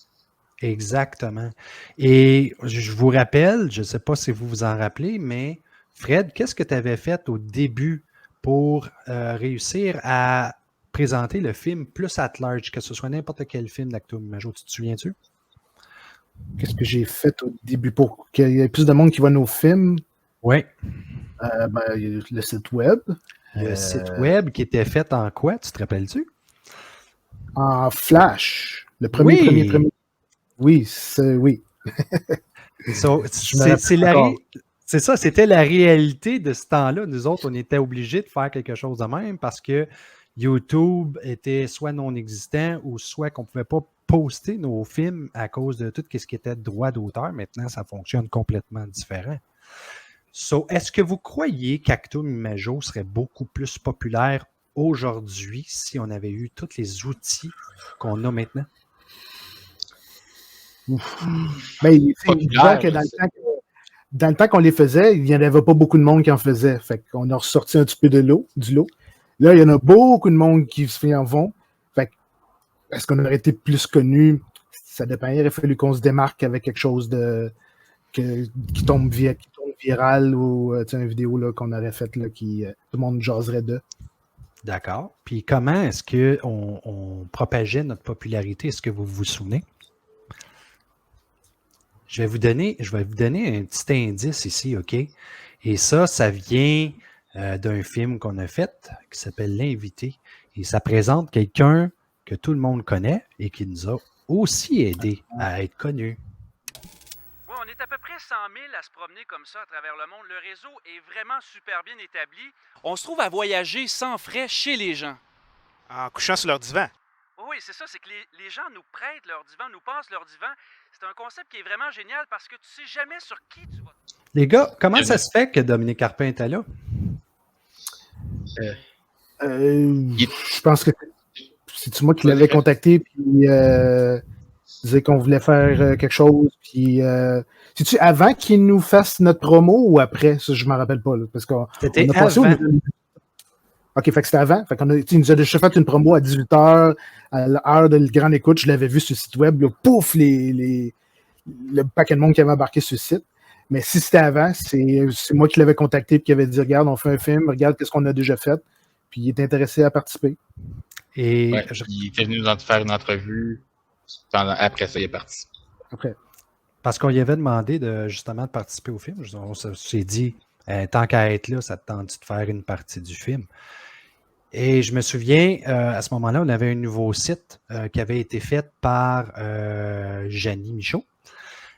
Exactement. Et je vous rappelle, je ne sais pas si vous vous en rappelez, mais Fred, qu'est-ce que tu avais fait au début pour réussir à présenter le film plus at large, que ce soit n'importe quel film d'Actum Imago, tu te souviens-tu? Qu'est-ce que j'ai fait au début pour qu'il y ait plus de monde qui voit nos films? Oui. Ben, il y a le site web. Le site web qui était fait en quoi, tu te rappelles-tu? En Flash. Le premier. Oui, oui. So, c'est ça, c'était la réalité de ce temps-là. Nous autres, on était obligés de faire quelque chose de même parce que YouTube était soit non existant ou soit qu'on ne pouvait pas poster nos films à cause de tout ce qui était droit d'auteur. Maintenant, ça fonctionne complètement différent. So, est-ce que vous croyez qu'Actum Imago serait beaucoup plus populaire aujourd'hui si on avait eu tous les outils qu'on a maintenant? Mais disons que dans le temps qu'on les faisait, il n'y en avait pas beaucoup de monde qui en faisait. Fait qu'on a ressorti un petit peu du lot. Là, il y en a beaucoup de monde qui en vont. Fait que, est-ce qu'on aurait été plus connu? Ça dépend. Il aurait fallu qu'on se démarque avec quelque chose qui tombe viral ou une vidéo là, qu'on aurait faite là, qui tout le monde jaserait de. D'accord. Puis comment est-ce qu'on propageait notre popularité? Est-ce que vous vous souvenez? Je vais vous donner un petit indice ici, OK? Et ça vient d'un film qu'on a fait qui s'appelle L'Invité. Et ça présente quelqu'un que tout le monde connaît et qui nous a aussi aidé à être connu. 1, on est à peu près 100 000 à se promener comme ça à travers le monde. Le réseau est vraiment super bien établi. On se trouve à voyager sans frais chez les gens. En couchant sur leur divan. Oui, c'est ça, c'est que les gens nous prêtent leur divan, nous passent leur divan. C'est un concept qui est vraiment génial parce que tu sais jamais sur qui tu vas... Les gars, comment ça se fait que Dominique Carpin était là? Je pense que c'est moi qui l'avais contacté, puis disait qu'on voulait faire quelque chose. Puis, c'est-tu avant qu'il nous fasse notre promo ou après? Ça, je ne m'en rappelle pas. Là, parce qu'on C'était on a passé avant. OK, fait que c'était avant. Fait qu'on a, il nous a déjà fait une promo à 18h, à l'heure de grande écoute. Je l'avais vu sur le site web. Là, pouf, le paquet de monde qui avait embarqué sur le site. Mais si c'était avant, c'est moi qui l'avais contacté et qui avait dit regarde, on fait un film, regarde qu'est-ce qu'on a déjà fait. Puis il est intéressé à participer. Et Ouais, il était venu nous faire une entrevue. Après ça, il est parti. Après. parce qu'on lui avait demandé justement de participer au film. On s'est dit, tant qu'à être là, ça te tente de faire une partie du film. Et je me souviens, à ce moment-là, on avait un nouveau site qui avait été fait par Janie Michaud.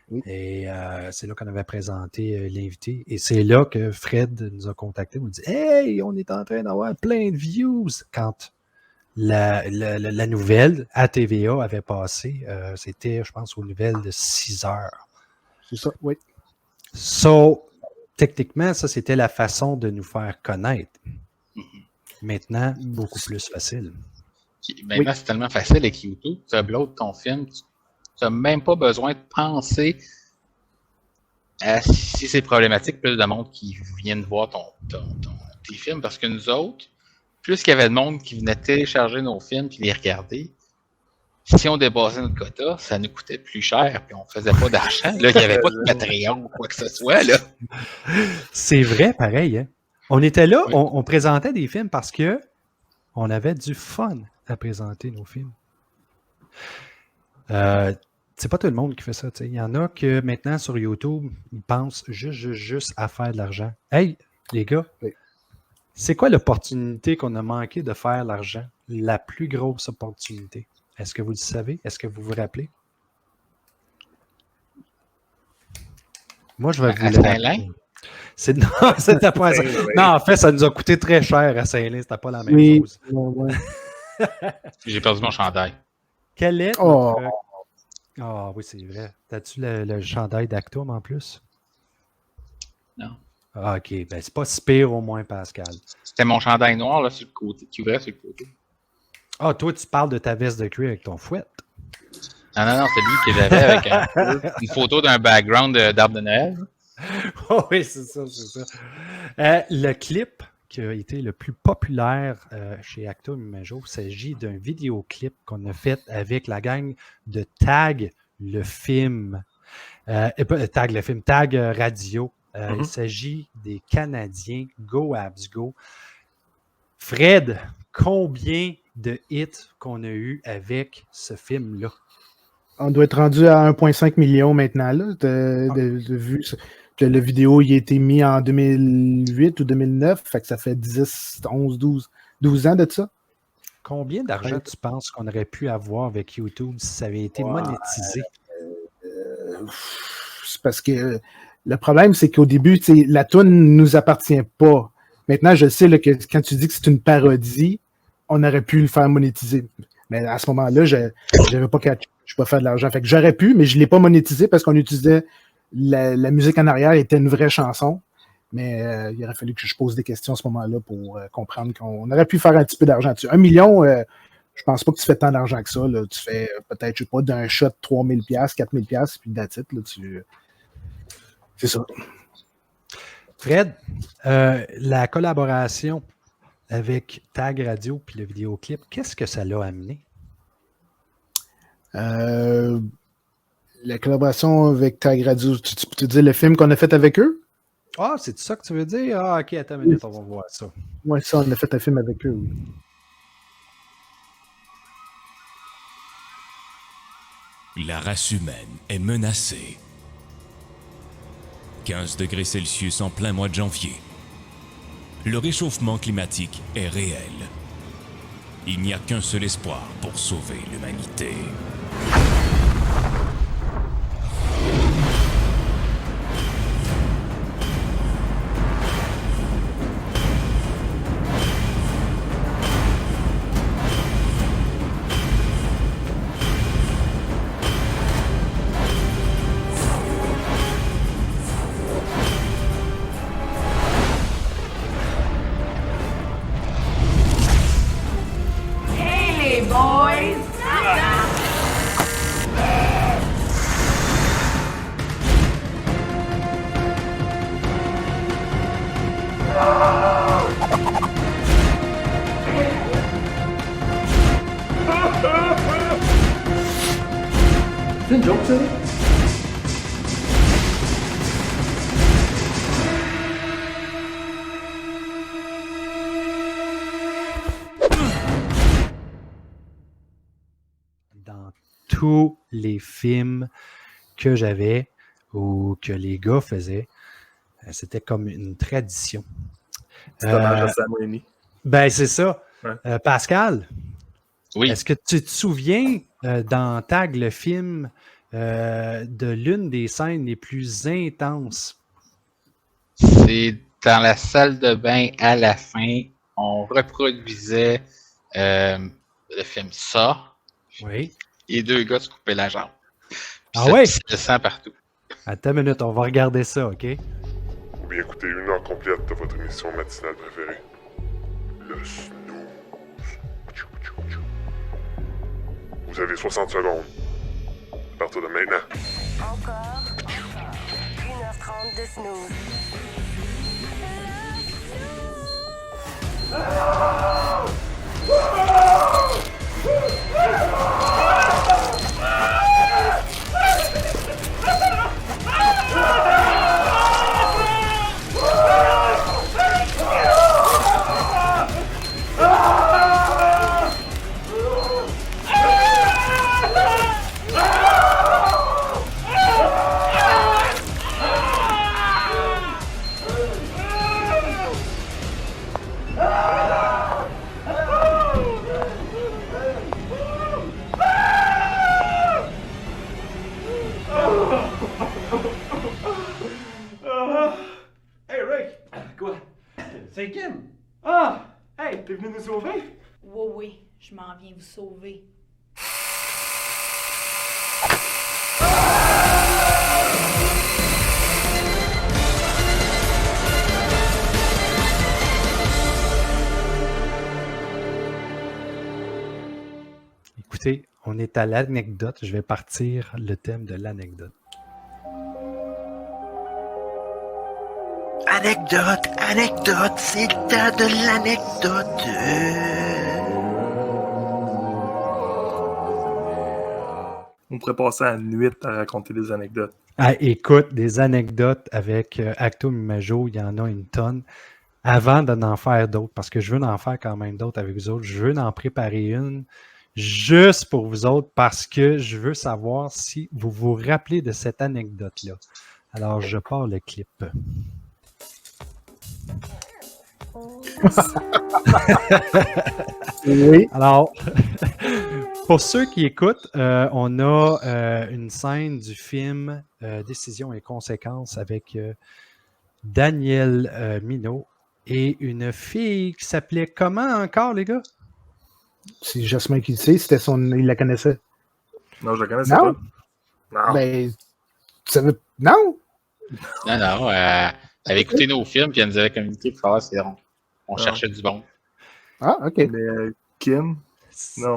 Oui. Et c'est là qu'on avait présenté l'invité. Et c'est là que Fred nous a contactés. On nous dit « Hey, on est en train d'avoir plein de views » quand la nouvelle à TVA avait passé. C'était, je pense, aux nouvelles de 6 heures. C'est ça, oui. So, techniquement, ça, c'était la façon de nous faire connaître. Maintenant, beaucoup plus facile. Maintenant, c'est tellement facile avec YouTube. Tu uploads ton film. Tu n'as même pas besoin de penser à si c'est problématique, plus de monde qui viennent voir tes films. Parce que nous autres, plus qu'il y avait de monde qui venait télécharger nos films et les regarder, si on dépassait notre quota, ça nous coûtait plus cher et on faisait pas d'argent. Là, il n'y avait pas de Patreon ou quoi que ce soit. Là. C'est vrai, pareil. Hein? On était là, Oui. on présentait des films parce que on avait du fun à présenter nos films. C'est pas tout le monde qui fait ça. T'sais. Il y en a que maintenant sur YouTube, ils pensent juste à faire de l'argent. Hey, les gars, Oui. c'est quoi l'opportunité qu'on a manqué de faire l'argent? La plus grosse opportunité. Est-ce que vous le savez? Est-ce que vous vous rappelez? Moi, je vais vous À le Saint-Lin? Non, c'était pas ça. Non, en fait, ça nous a coûté très cher à Saint-Lin. C'était pas la même Oui. chose. Ouais. J'ai perdu mon chandail. Quel est Oh. notre... Ah oui, c'est vrai. T'as-tu le chandail d'Actum en plus? Non. Ah, OK. Ben, c'est pas si pire au moins, Pascal. C'était mon chandail noir là, sur le côté, qui ouvrait sur le côté. Ah, toi, tu parles de ta veste de cuir avec ton fouet. Non, c'est lui que j'avais avec une photo d'un background d'arbre de Noël. Oh, oui, c'est ça. Le clip qui a été le plus populaire chez Actum Imago, il s'agit d'un vidéoclip qu'on a fait avec la gang de Tag le film. Tag Radio. Il s'agit des Canadiens Go Abs Go. Fred, combien de hits qu'on a eu avec ce film-là? On doit être rendu à 1,5 million maintenant, là, de vues. Que le vidéo il a été mis en 2008 ou 2009, fait que ça fait 10, 11, 12 ans de ça. Combien d'argent tu penses qu'on aurait pu avoir avec YouTube si ça avait été monétisé? C'est parce que le problème, c'est qu'au début, la toune ne nous appartient pas. Maintenant, je sais là, que quand tu dis que c'est une parodie, on aurait pu le faire monétiser. Mais à ce moment-là, je n'avais pas catché. Je ne peux pas faire de l'argent. Fait que j'aurais pu, mais je ne l'ai pas monétisé parce qu'on utilisait la musique en arrière était une vraie chanson. Mais il aurait fallu que je pose des questions à ce moment-là pour comprendre qu'on aurait pu faire un petit peu d'argent dessus. 1 million, je pense pas que tu fais tant d'argent que ça. Là. Tu fais peut-être, je sais pas, d'un shot 3 000 $, 4 000 $, puis that's it, là, c'est ça. Fred, la collaboration avec Tag Radio puis le vidéoclip, qu'est-ce que ça l'a amené? La collaboration avec Tag Radio, tu peux te dire le film qu'on a fait avec eux? Ah, c'est ça que tu veux dire? Ah, OK, attends une minute, on va voir ça. Oui, ça, on a fait un film avec eux. Oui. La race humaine est menacée. 15 degrés Celsius en plein mois de janvier. Le réchauffement climatique est réel. Il n'y a qu'un seul espoir pour sauver l'humanité. boys! C'est une joke, ça? Dans tous les films que j'avais ou que les gars faisaient, c'était comme une tradition. C'est dommage à Sam Raimi. Ben, c'est ça. Ouais. Pascal, Oui. est-ce que tu te souviens dans Tag le film de l'une des scènes les plus intenses? C'est dans la salle de bain à la fin. On reproduisait le film Ça. Oui. Les deux gars se coupaient la jambe. Puis Ah ouais? Ça sang partout. Attends une minute, on va regarder ça, OK? Ou bien écoutez une heure complète de votre émission matinale préférée. Le snooze. Tchou, tchou, tchou. Vous avez 60 secondes. À partir de maintenant. Encore 1h30 de snooze. Hey Rick! Quoi? C'est Kim! Ah! Hey, t'es venu nous sauver? Oui, oui, je m'en viens vous sauver. Écoutez, on est à l'anecdote. Je vais partir le thème de l'anecdote. Anecdote, anecdote, c'est le temps de l'anecdote. On pourrait passer à la nuit à raconter des anecdotes. Ah, écoute, des anecdotes avec Actum Imajo, il y en a une tonne. Avant d'en faire d'autres, parce que je veux en faire quand même d'autres avec vous autres, je veux en préparer une juste pour vous autres parce que je veux savoir si vous vous rappelez de cette anecdote-là. Alors, je pars le clip. Oui. Alors, pour ceux qui écoutent, on a une scène du film Décision et conséquences avec Daniel Minot et une fille qui s'appelait comment encore, les gars? C'est Jasmin qui le sait, il la connaissait. Non, je la connaissais Non? pas. Non. Ben, tu savais... Non? Non, non. Elle avait écouté nos films puis elle nous avait communiqué pour savoir si on cherchait du bon. Ah, OK. Mais Kim? Non,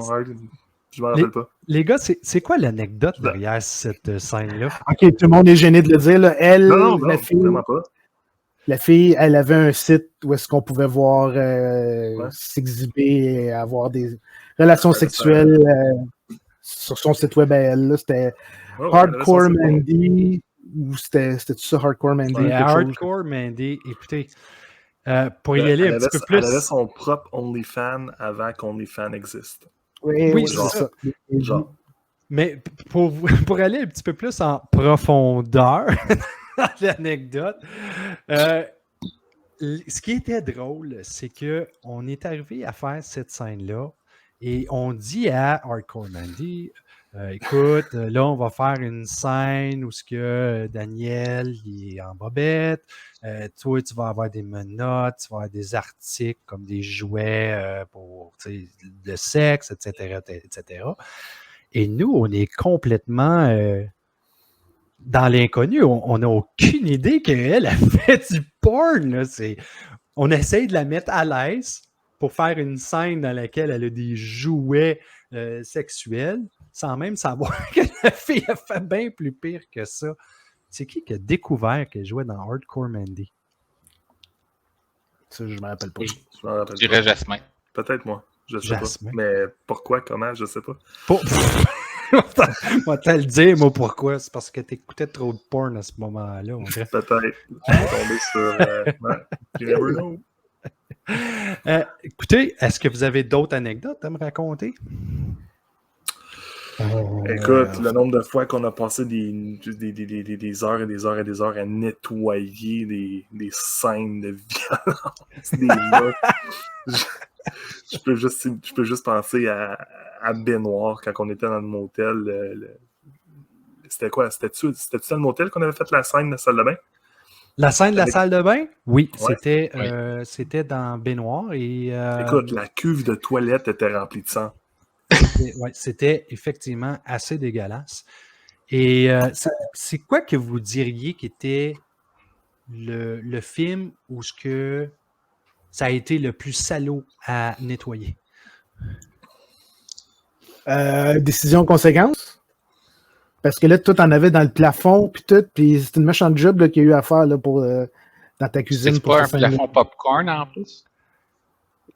je m'en rappelle pas. Les gars, c'est quoi l'anecdote derrière cette scène-là? OK, tout le monde est gêné de le dire. Là. Elle, Non, la fille, vraiment pas. la fille, elle avait un site où est-ce qu'on pouvait voir s'exhiber et avoir des relations sexuelles sur son site web à elle. Là. C'était Hardcore Mandy ou c'était tout ça, Hardcore Mandy? Ouais, Hardcore Mandy, écoutez, pour y aller un petit peu plus... Elle avait son propre OnlyFans avant qu'OnlyFans existe. Oui, c'est ça. Genre. Mais pour aller un petit peu plus en profondeur dans l'anecdote, ce qui était drôle, c'est qu'on est arrivé à faire cette scène-là et on dit à Hardcore Mandy, écoute, là, on va faire une scène où ce que Daniel il est en bobette, toi, tu vas avoir des menottes, tu vas avoir des articles comme des jouets pour le sexe, etc., etc. Et nous, on est complètement dans l'inconnu. On n'a aucune idée qu'elle a fait du porn. Là. On essaye de la mettre à l'aise pour faire une scène dans laquelle elle a des jouets sexuels, sans même savoir que la fille a fait bien plus pire que ça. C'est qui a découvert qu'elle jouait dans Hardcore Mandy? Ça, je ne me rappelle pas. Je dirais Jasmin. Peut-être moi. Je sais Jasmin. pas. Mais pourquoi, comment, je sais pas. Moi, t'as le dire, moi, pourquoi? C'est parce que t'écoutais trop de porn à ce moment-là. Peut-être. Je suis tombé sur... You never know. Écoutez, est-ce que vous avez d'autres anecdotes à me raconter? Écoute, le nombre de fois qu'on a passé des heures et des heures et des heures à nettoyer des scènes de violence, des meurtres. Je peux juste penser à Baignoire quand on était dans le motel. C'était quoi? C'était-tu dans le motel qu'on avait fait la scène de la salle de bain? La scène de la salle de bain? Oui, Ouais. c'était dans Baignoire. Écoute, la cuve de toilette était remplie de sang. Ouais, c'était effectivement assez dégueulasse. Et c'est quoi que vous diriez qui était le film où ce que ça a été le plus salaud à nettoyer? Décision-conséquence? Parce que là, tout en avait dans le plafond, puis tout, puis c'est une méchante job là, qu'il y a eu à faire là, pour, dans ta cuisine. C'est pas un plafond popcorn en plus?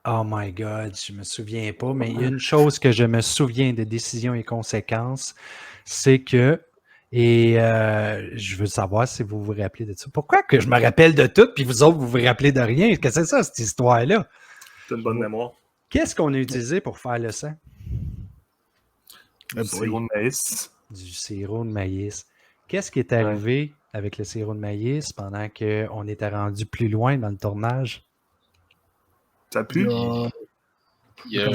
Oh my God, je me souviens pas, mais il y a une chose que je me souviens de décisions et conséquences, c'est que, et je veux savoir si vous vous rappelez de ça. Pourquoi que je me rappelle de tout, puis vous autres, vous vous rappelez de rien? Qu'est-ce que c'est ça, cette histoire-là? C'est une bonne mémoire. Qu'est-ce qu'on a utilisé pour faire le sang? Du sirop de maïs. Du sirop de maïs. Qu'est-ce qui est arrivé avec le sirop de maïs pendant qu'on était rendu plus loin dans le tournage? Ça pue? Il a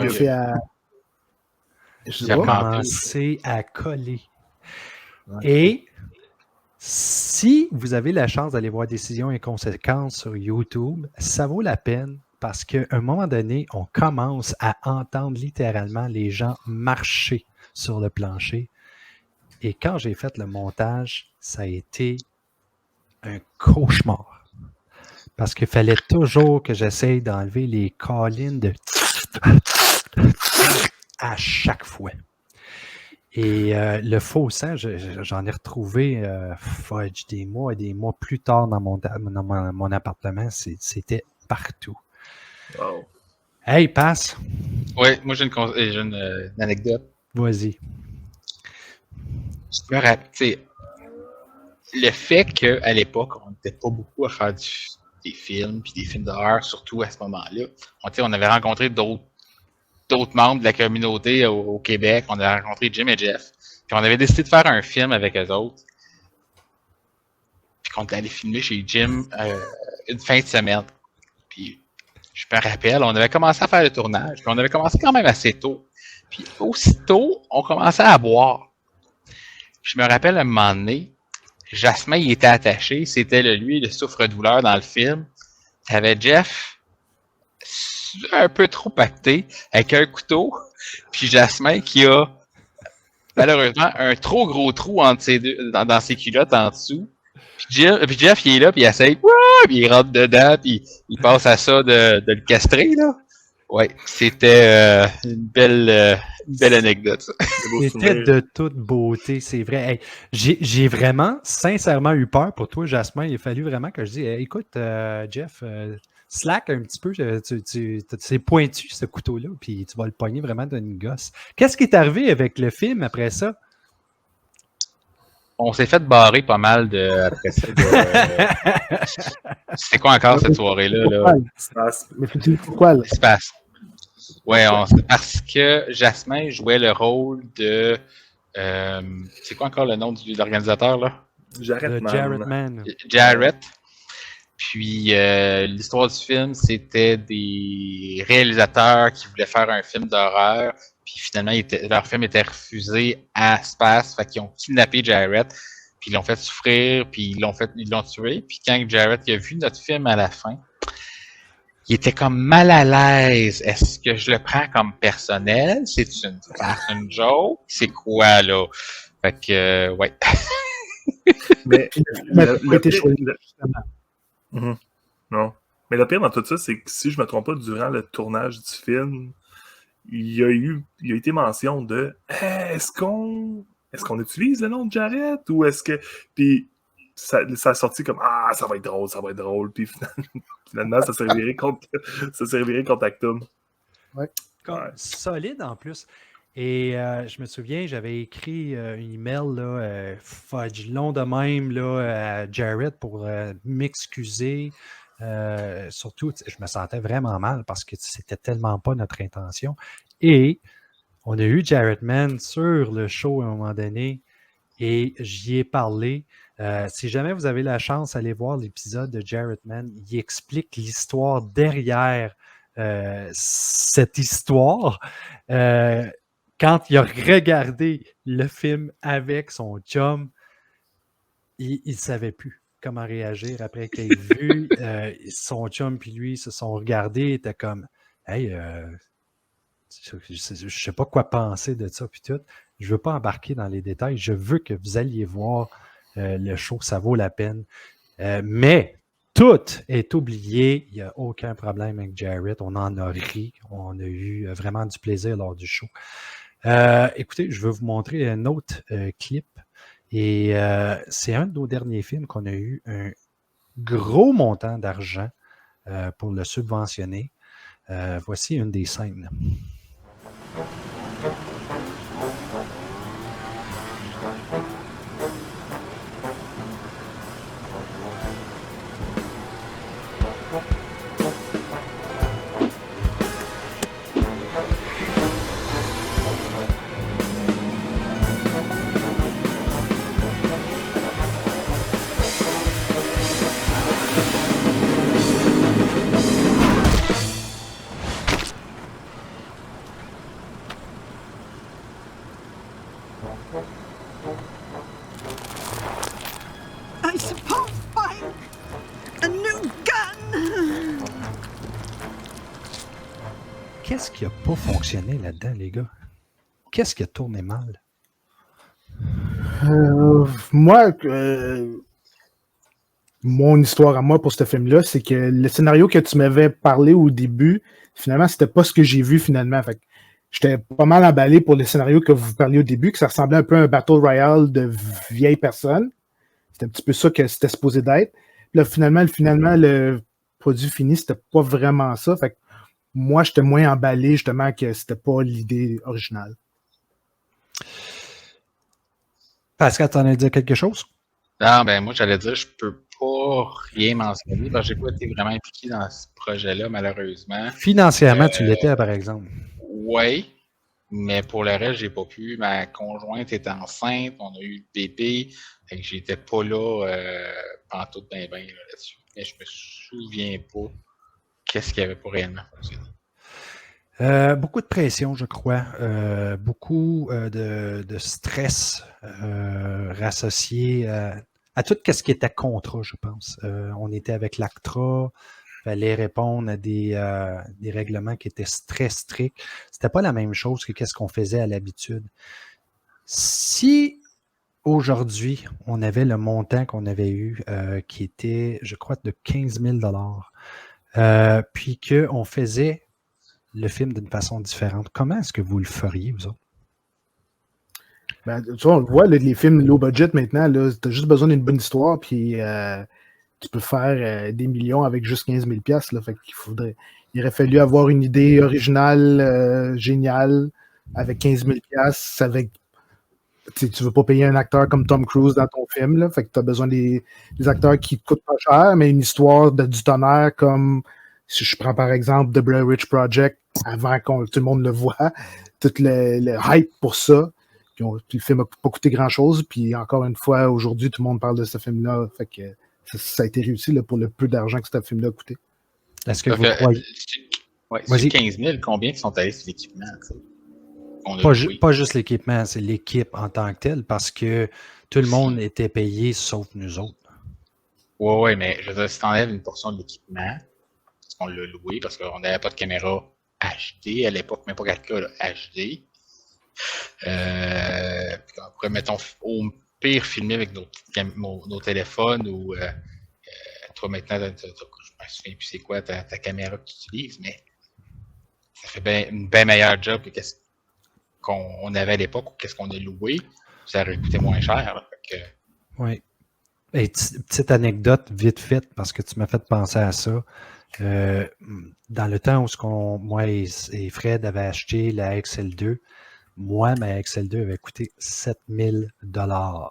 commencé à coller. Ouais. Et si vous avez la chance d'aller voir Décisions et conséquences sur YouTube, ça vaut la peine parce qu'à un moment donné, on commence à entendre littéralement les gens marcher sur le plancher. Et quand j'ai fait le montage, ça a été un cauchemar. Parce qu'il fallait toujours que j'essaye d'enlever les call-ins de à chaque fois. Et le faux sang, j'en ai retrouvé des mois et des mois plus tard dans mon appartement. C'était partout. Wow. Hey, passe. Oui, moi j'ai une anecdote. Vas-y. Je me rappelle, le fait qu'à l'époque, on n'était pas beaucoup à faire des films, puis des films d'horreur, surtout à ce moment-là. On avait rencontré d'autres membres de la communauté au Québec. On avait rencontré Jim et Jeff. Puis on avait décidé de faire un film avec eux autres. Puis qu'on était allé filmer chez Jim une fin de semaine. Puis je me rappelle, on avait commencé à faire le tournage. Puis on avait commencé quand même assez tôt. Puis aussitôt, on commençait à boire. Je me rappelle un moment donné, Jasmin, il était attaché. C'était lui, le souffre-douleur dans le film. T'avais Jeff, un peu trop pacté, avec un couteau. Puis Jasmin qui a, malheureusement, un trop gros trou entre dans ses culottes en dessous. Puis Jeff, il est là, puis il essaye, puis il rentre dedans, puis il passe à ça de le castrer, là. Ouais, c'était une belle anecdote, ça. C'était de toute beauté, c'est vrai. Hey, j'ai vraiment, sincèrement eu peur pour toi, Jasmin. Il a fallu vraiment que je dise, écoute, Jeff, slack un petit peu, c'est pointu, ce couteau-là, puis tu vas le pogner vraiment d'une gosse. Qu'est-ce qui est arrivé avec le film après ça? On s'est fait barrer pas mal après ça. C'était quoi encore cette soirée-là? Là? Mais faut-il pourquoi? Là? Ouais, parce que Jasmin jouait le rôle de... c'est quoi encore le nom de l'organisateur, là? Jarrett Mann. Jarrett. Puis l'histoire du film, c'était des réalisateurs qui voulaient faire un film d'horreur. Puis finalement, leur film était refusé à Space. Fait qu'ils ont kidnappé Jarrett. Puis ils l'ont fait souffrir. Puis ils l'ont tué. Puis quand Jarrett a vu notre film à la fin, il était comme mal à l'aise. Est-ce que je le prends comme personnel? C'est une joke? C'est quoi, là? Fait que, ouais. Mais non. Mais le pire dans tout ça, c'est que si je me trompe pas, durant le tournage du film, il y a été mention de est-ce qu'on utilise le nom de Jared ou est-ce que. Puis ça a sorti comme ça va être drôle. Puis finalement, ça s'est reviré contre Actum. Ouais. Solide en plus. Et je me souviens, j'avais écrit un email fudge long de même là, à Jared pour m'excuser. Surtout, je me sentais vraiment mal parce que c'était tellement pas notre intention. Et on a eu Jared Mann sur le show à un moment donné et j'y ai parlé. Si jamais vous avez la chance d'aller voir l'épisode de Jared Mann, il explique l'histoire derrière cette histoire. Quand il a regardé le film avec son chum, il ne savait plus comment réagir après qu'il ait vu. Son chum puis lui se sont regardés, étaient comme « Hey, je ne sais pas quoi penser de ça puis tout. Je ne veux pas embarquer dans les détails. Je veux que vous alliez voir le show, ça vaut la peine. Mais tout est oublié. Il n'y a aucun problème avec Jared. On en a ri. On a eu vraiment du plaisir lors du show. Écoutez, je vais vous montrer un autre clip. Et c'est un de nos derniers films qu'on a eu un gros montant d'argent pour le subventionner. Voici une des scènes. I suppose buying a new gun. Qu'est-ce qui n'a pas fonctionné là-dedans, les gars? Qu'est-ce qui a tourné mal? Moi, mon histoire à moi pour ce film-là, c'est que le scénario que tu m'avais parlé au début, finalement, c'était pas ce que j'ai vu finalement. Fait que j'étais pas mal emballé pour le scénario que vous parliez au début, que ça ressemblait un peu à un Battle Royale de vieilles personnes. C'était un petit peu ça que c'était supposé d'être. Puis là, finalement, le produit fini, c'était pas vraiment ça. Fait que moi, j'étais moins emballé, justement, que c'était pas l'idée originale. Pascal, t'en as dit quelque chose? Non, ben moi, j'allais dire, je peux pas rien mentionner parce que j'ai pas été vraiment impliqué dans ce projet-là, malheureusement. Financièrement, tu l'étais, par exemple. Oui, mais pour le reste, j'ai pas pu. Ma conjointe était enceinte, on a eu le bébé, fait que j'étais pas là pantoute ben là-dessus. Mais je me souviens pas qu'est-ce qu'il y avait pas réellement fonctionné. Beaucoup de pression, je crois. Beaucoup de stress rassocié à tout ce qui était contrat, je pense. On était avec l'ACTRA, il fallait répondre à des règlements qui étaient très stricts. C'était pas la même chose que qu'est-ce qu'on faisait à l'habitude. Si aujourd'hui, on avait le montant qu'on avait eu, qui était, je crois, de 15 000 $, puis qu'on faisait le film d'une façon différente, comment est-ce que vous le feriez, vous autres? Ben, tu vois, on le voit, les films low budget maintenant, tu as juste besoin d'une bonne histoire, puis tu peux faire des millions avec juste 15 000 $. Là, fait il aurait fallu avoir une idée originale, géniale, avec 15 000 $, avec. Tu ne veux pas payer un acteur comme Tom Cruise dans ton film, là, fait que tu as besoin des acteurs qui coûtent pas cher, mais une histoire du tonnerre comme, si je prends par exemple The Blair Witch Project, avant que tout le monde le voit, tout le hype pour ça, puis le film n'a pas coûté grand-chose, puis encore une fois, aujourd'hui, tout le monde parle de ce film-là, fait que ça a été réussi là, pour le peu d'argent que ce film-là a coûté. Est-ce que vous croyez... Sur 15 000, combien qui sont allés sur l'équipement? Pas juste l'équipement, c'est l'équipe en tant que telle, parce que tout le monde était payé sauf nous autres. Oui, mais je veux dire, si tu enlèves une portion de l'équipement, parce qu'on l'a loué, parce qu'on n'avait pas de caméra HD à l'époque, même pas 4K, là, HD. Puis on pourrait, mettons, au pire, filmer avec nos téléphones ou toi maintenant, me souviens plus c'est quoi ta caméra que tu utilises, mais ça fait une bien meilleure job que qu'est-ce qu'on avait à l'époque ou qu'est-ce qu'on a loué. Ça aurait coûté moins cher. Oui. Et petite anecdote vite faite, parce que tu m'as fait penser à ça. Dans le temps où moi et Fred avaient acheté la XL2, moi, ma XL2 avait coûté 7000 $.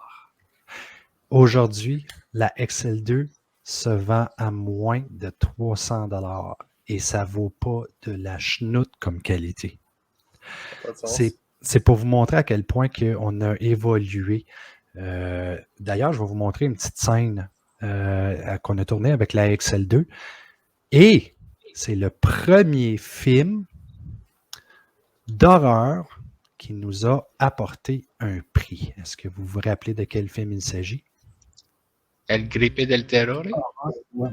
Aujourd'hui, la XL2 se vend à moins de 300 $ et ça ne vaut pas de la chenoute comme qualité. C'est pour vous montrer à quel point on a évolué. D'ailleurs, je vais vous montrer une petite scène qu'on a tournée avec la XL2. Et c'est le premier film d'horreur qui nous a apporté un prix. Est-ce que vous vous rappelez de quel film il s'agit? El Gripe del Terror? Ouais.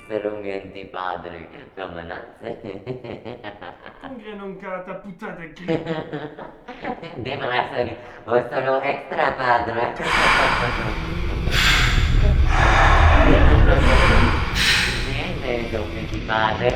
Serungenti padre, comandante. Che non cata puttana qui. Devono essere sono extra padre. Niente, serungenti padre.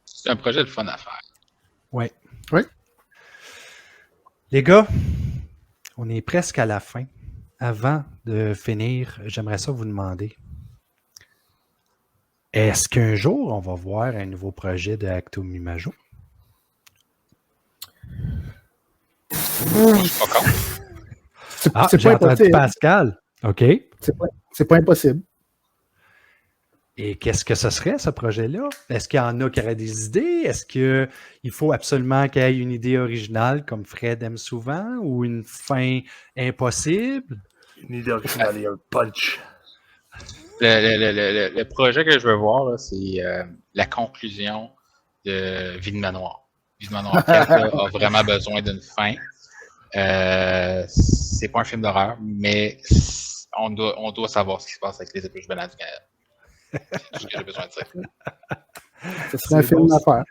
C'est un projet de fun à faire. Oui. Oui. Les gars, on est presque à la fin. Avant de finir, j'aimerais ça vous demander, est-ce qu'un jour, on va voir un nouveau projet de Actum Imajo? Je suis pas con. C'est j'ai pas entendu impossible. Pascal. OK. C'est pas impossible. Et qu'est-ce que ce serait, ce projet-là? Est-ce qu'il y en a qui auraient des idées? Est-ce qu'il faut absolument qu'il y ait une idée originale, comme Fred aime souvent, ou une fin impossible? Une idée originale et un punch. Le projet que je veux voir, là, c'est la conclusion de Vie de Manoir. Vie de Manoir 4 là, a vraiment besoin d'une fin. C'est pas un film d'horreur, mais on doit savoir ce qui se passe avec les épluches banales du Canada. C'est ce que j'ai besoin de dire. Ce serait un film d'affaires.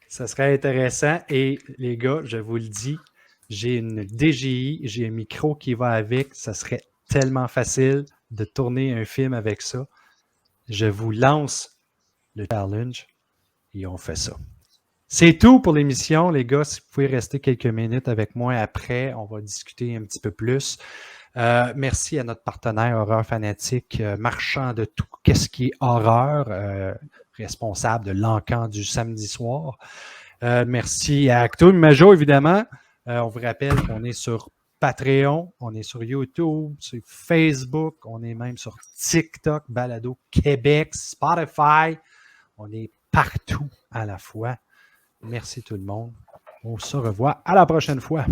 Ça serait intéressant. Et les gars, je vous le dis, j'ai une DJI, j'ai un micro qui va avec. Ça serait tellement facile de tourner un film avec ça. Je vous lance le challenge et on fait ça. C'est tout pour l'émission, les gars. Si vous pouvez rester quelques minutes avec moi après, on va discuter un petit peu plus. Merci à notre partenaire Horreur Fanatique, marchand de tout ce qui est horreur, responsable de l'encan du samedi soir. Merci à Actum Imajo, évidemment. On vous rappelle qu'on est sur Patreon, on est sur YouTube, sur Facebook, on est même sur TikTok, Balado Québec, Spotify. On est partout à la fois. Merci tout le monde. On se revoit à la prochaine fois.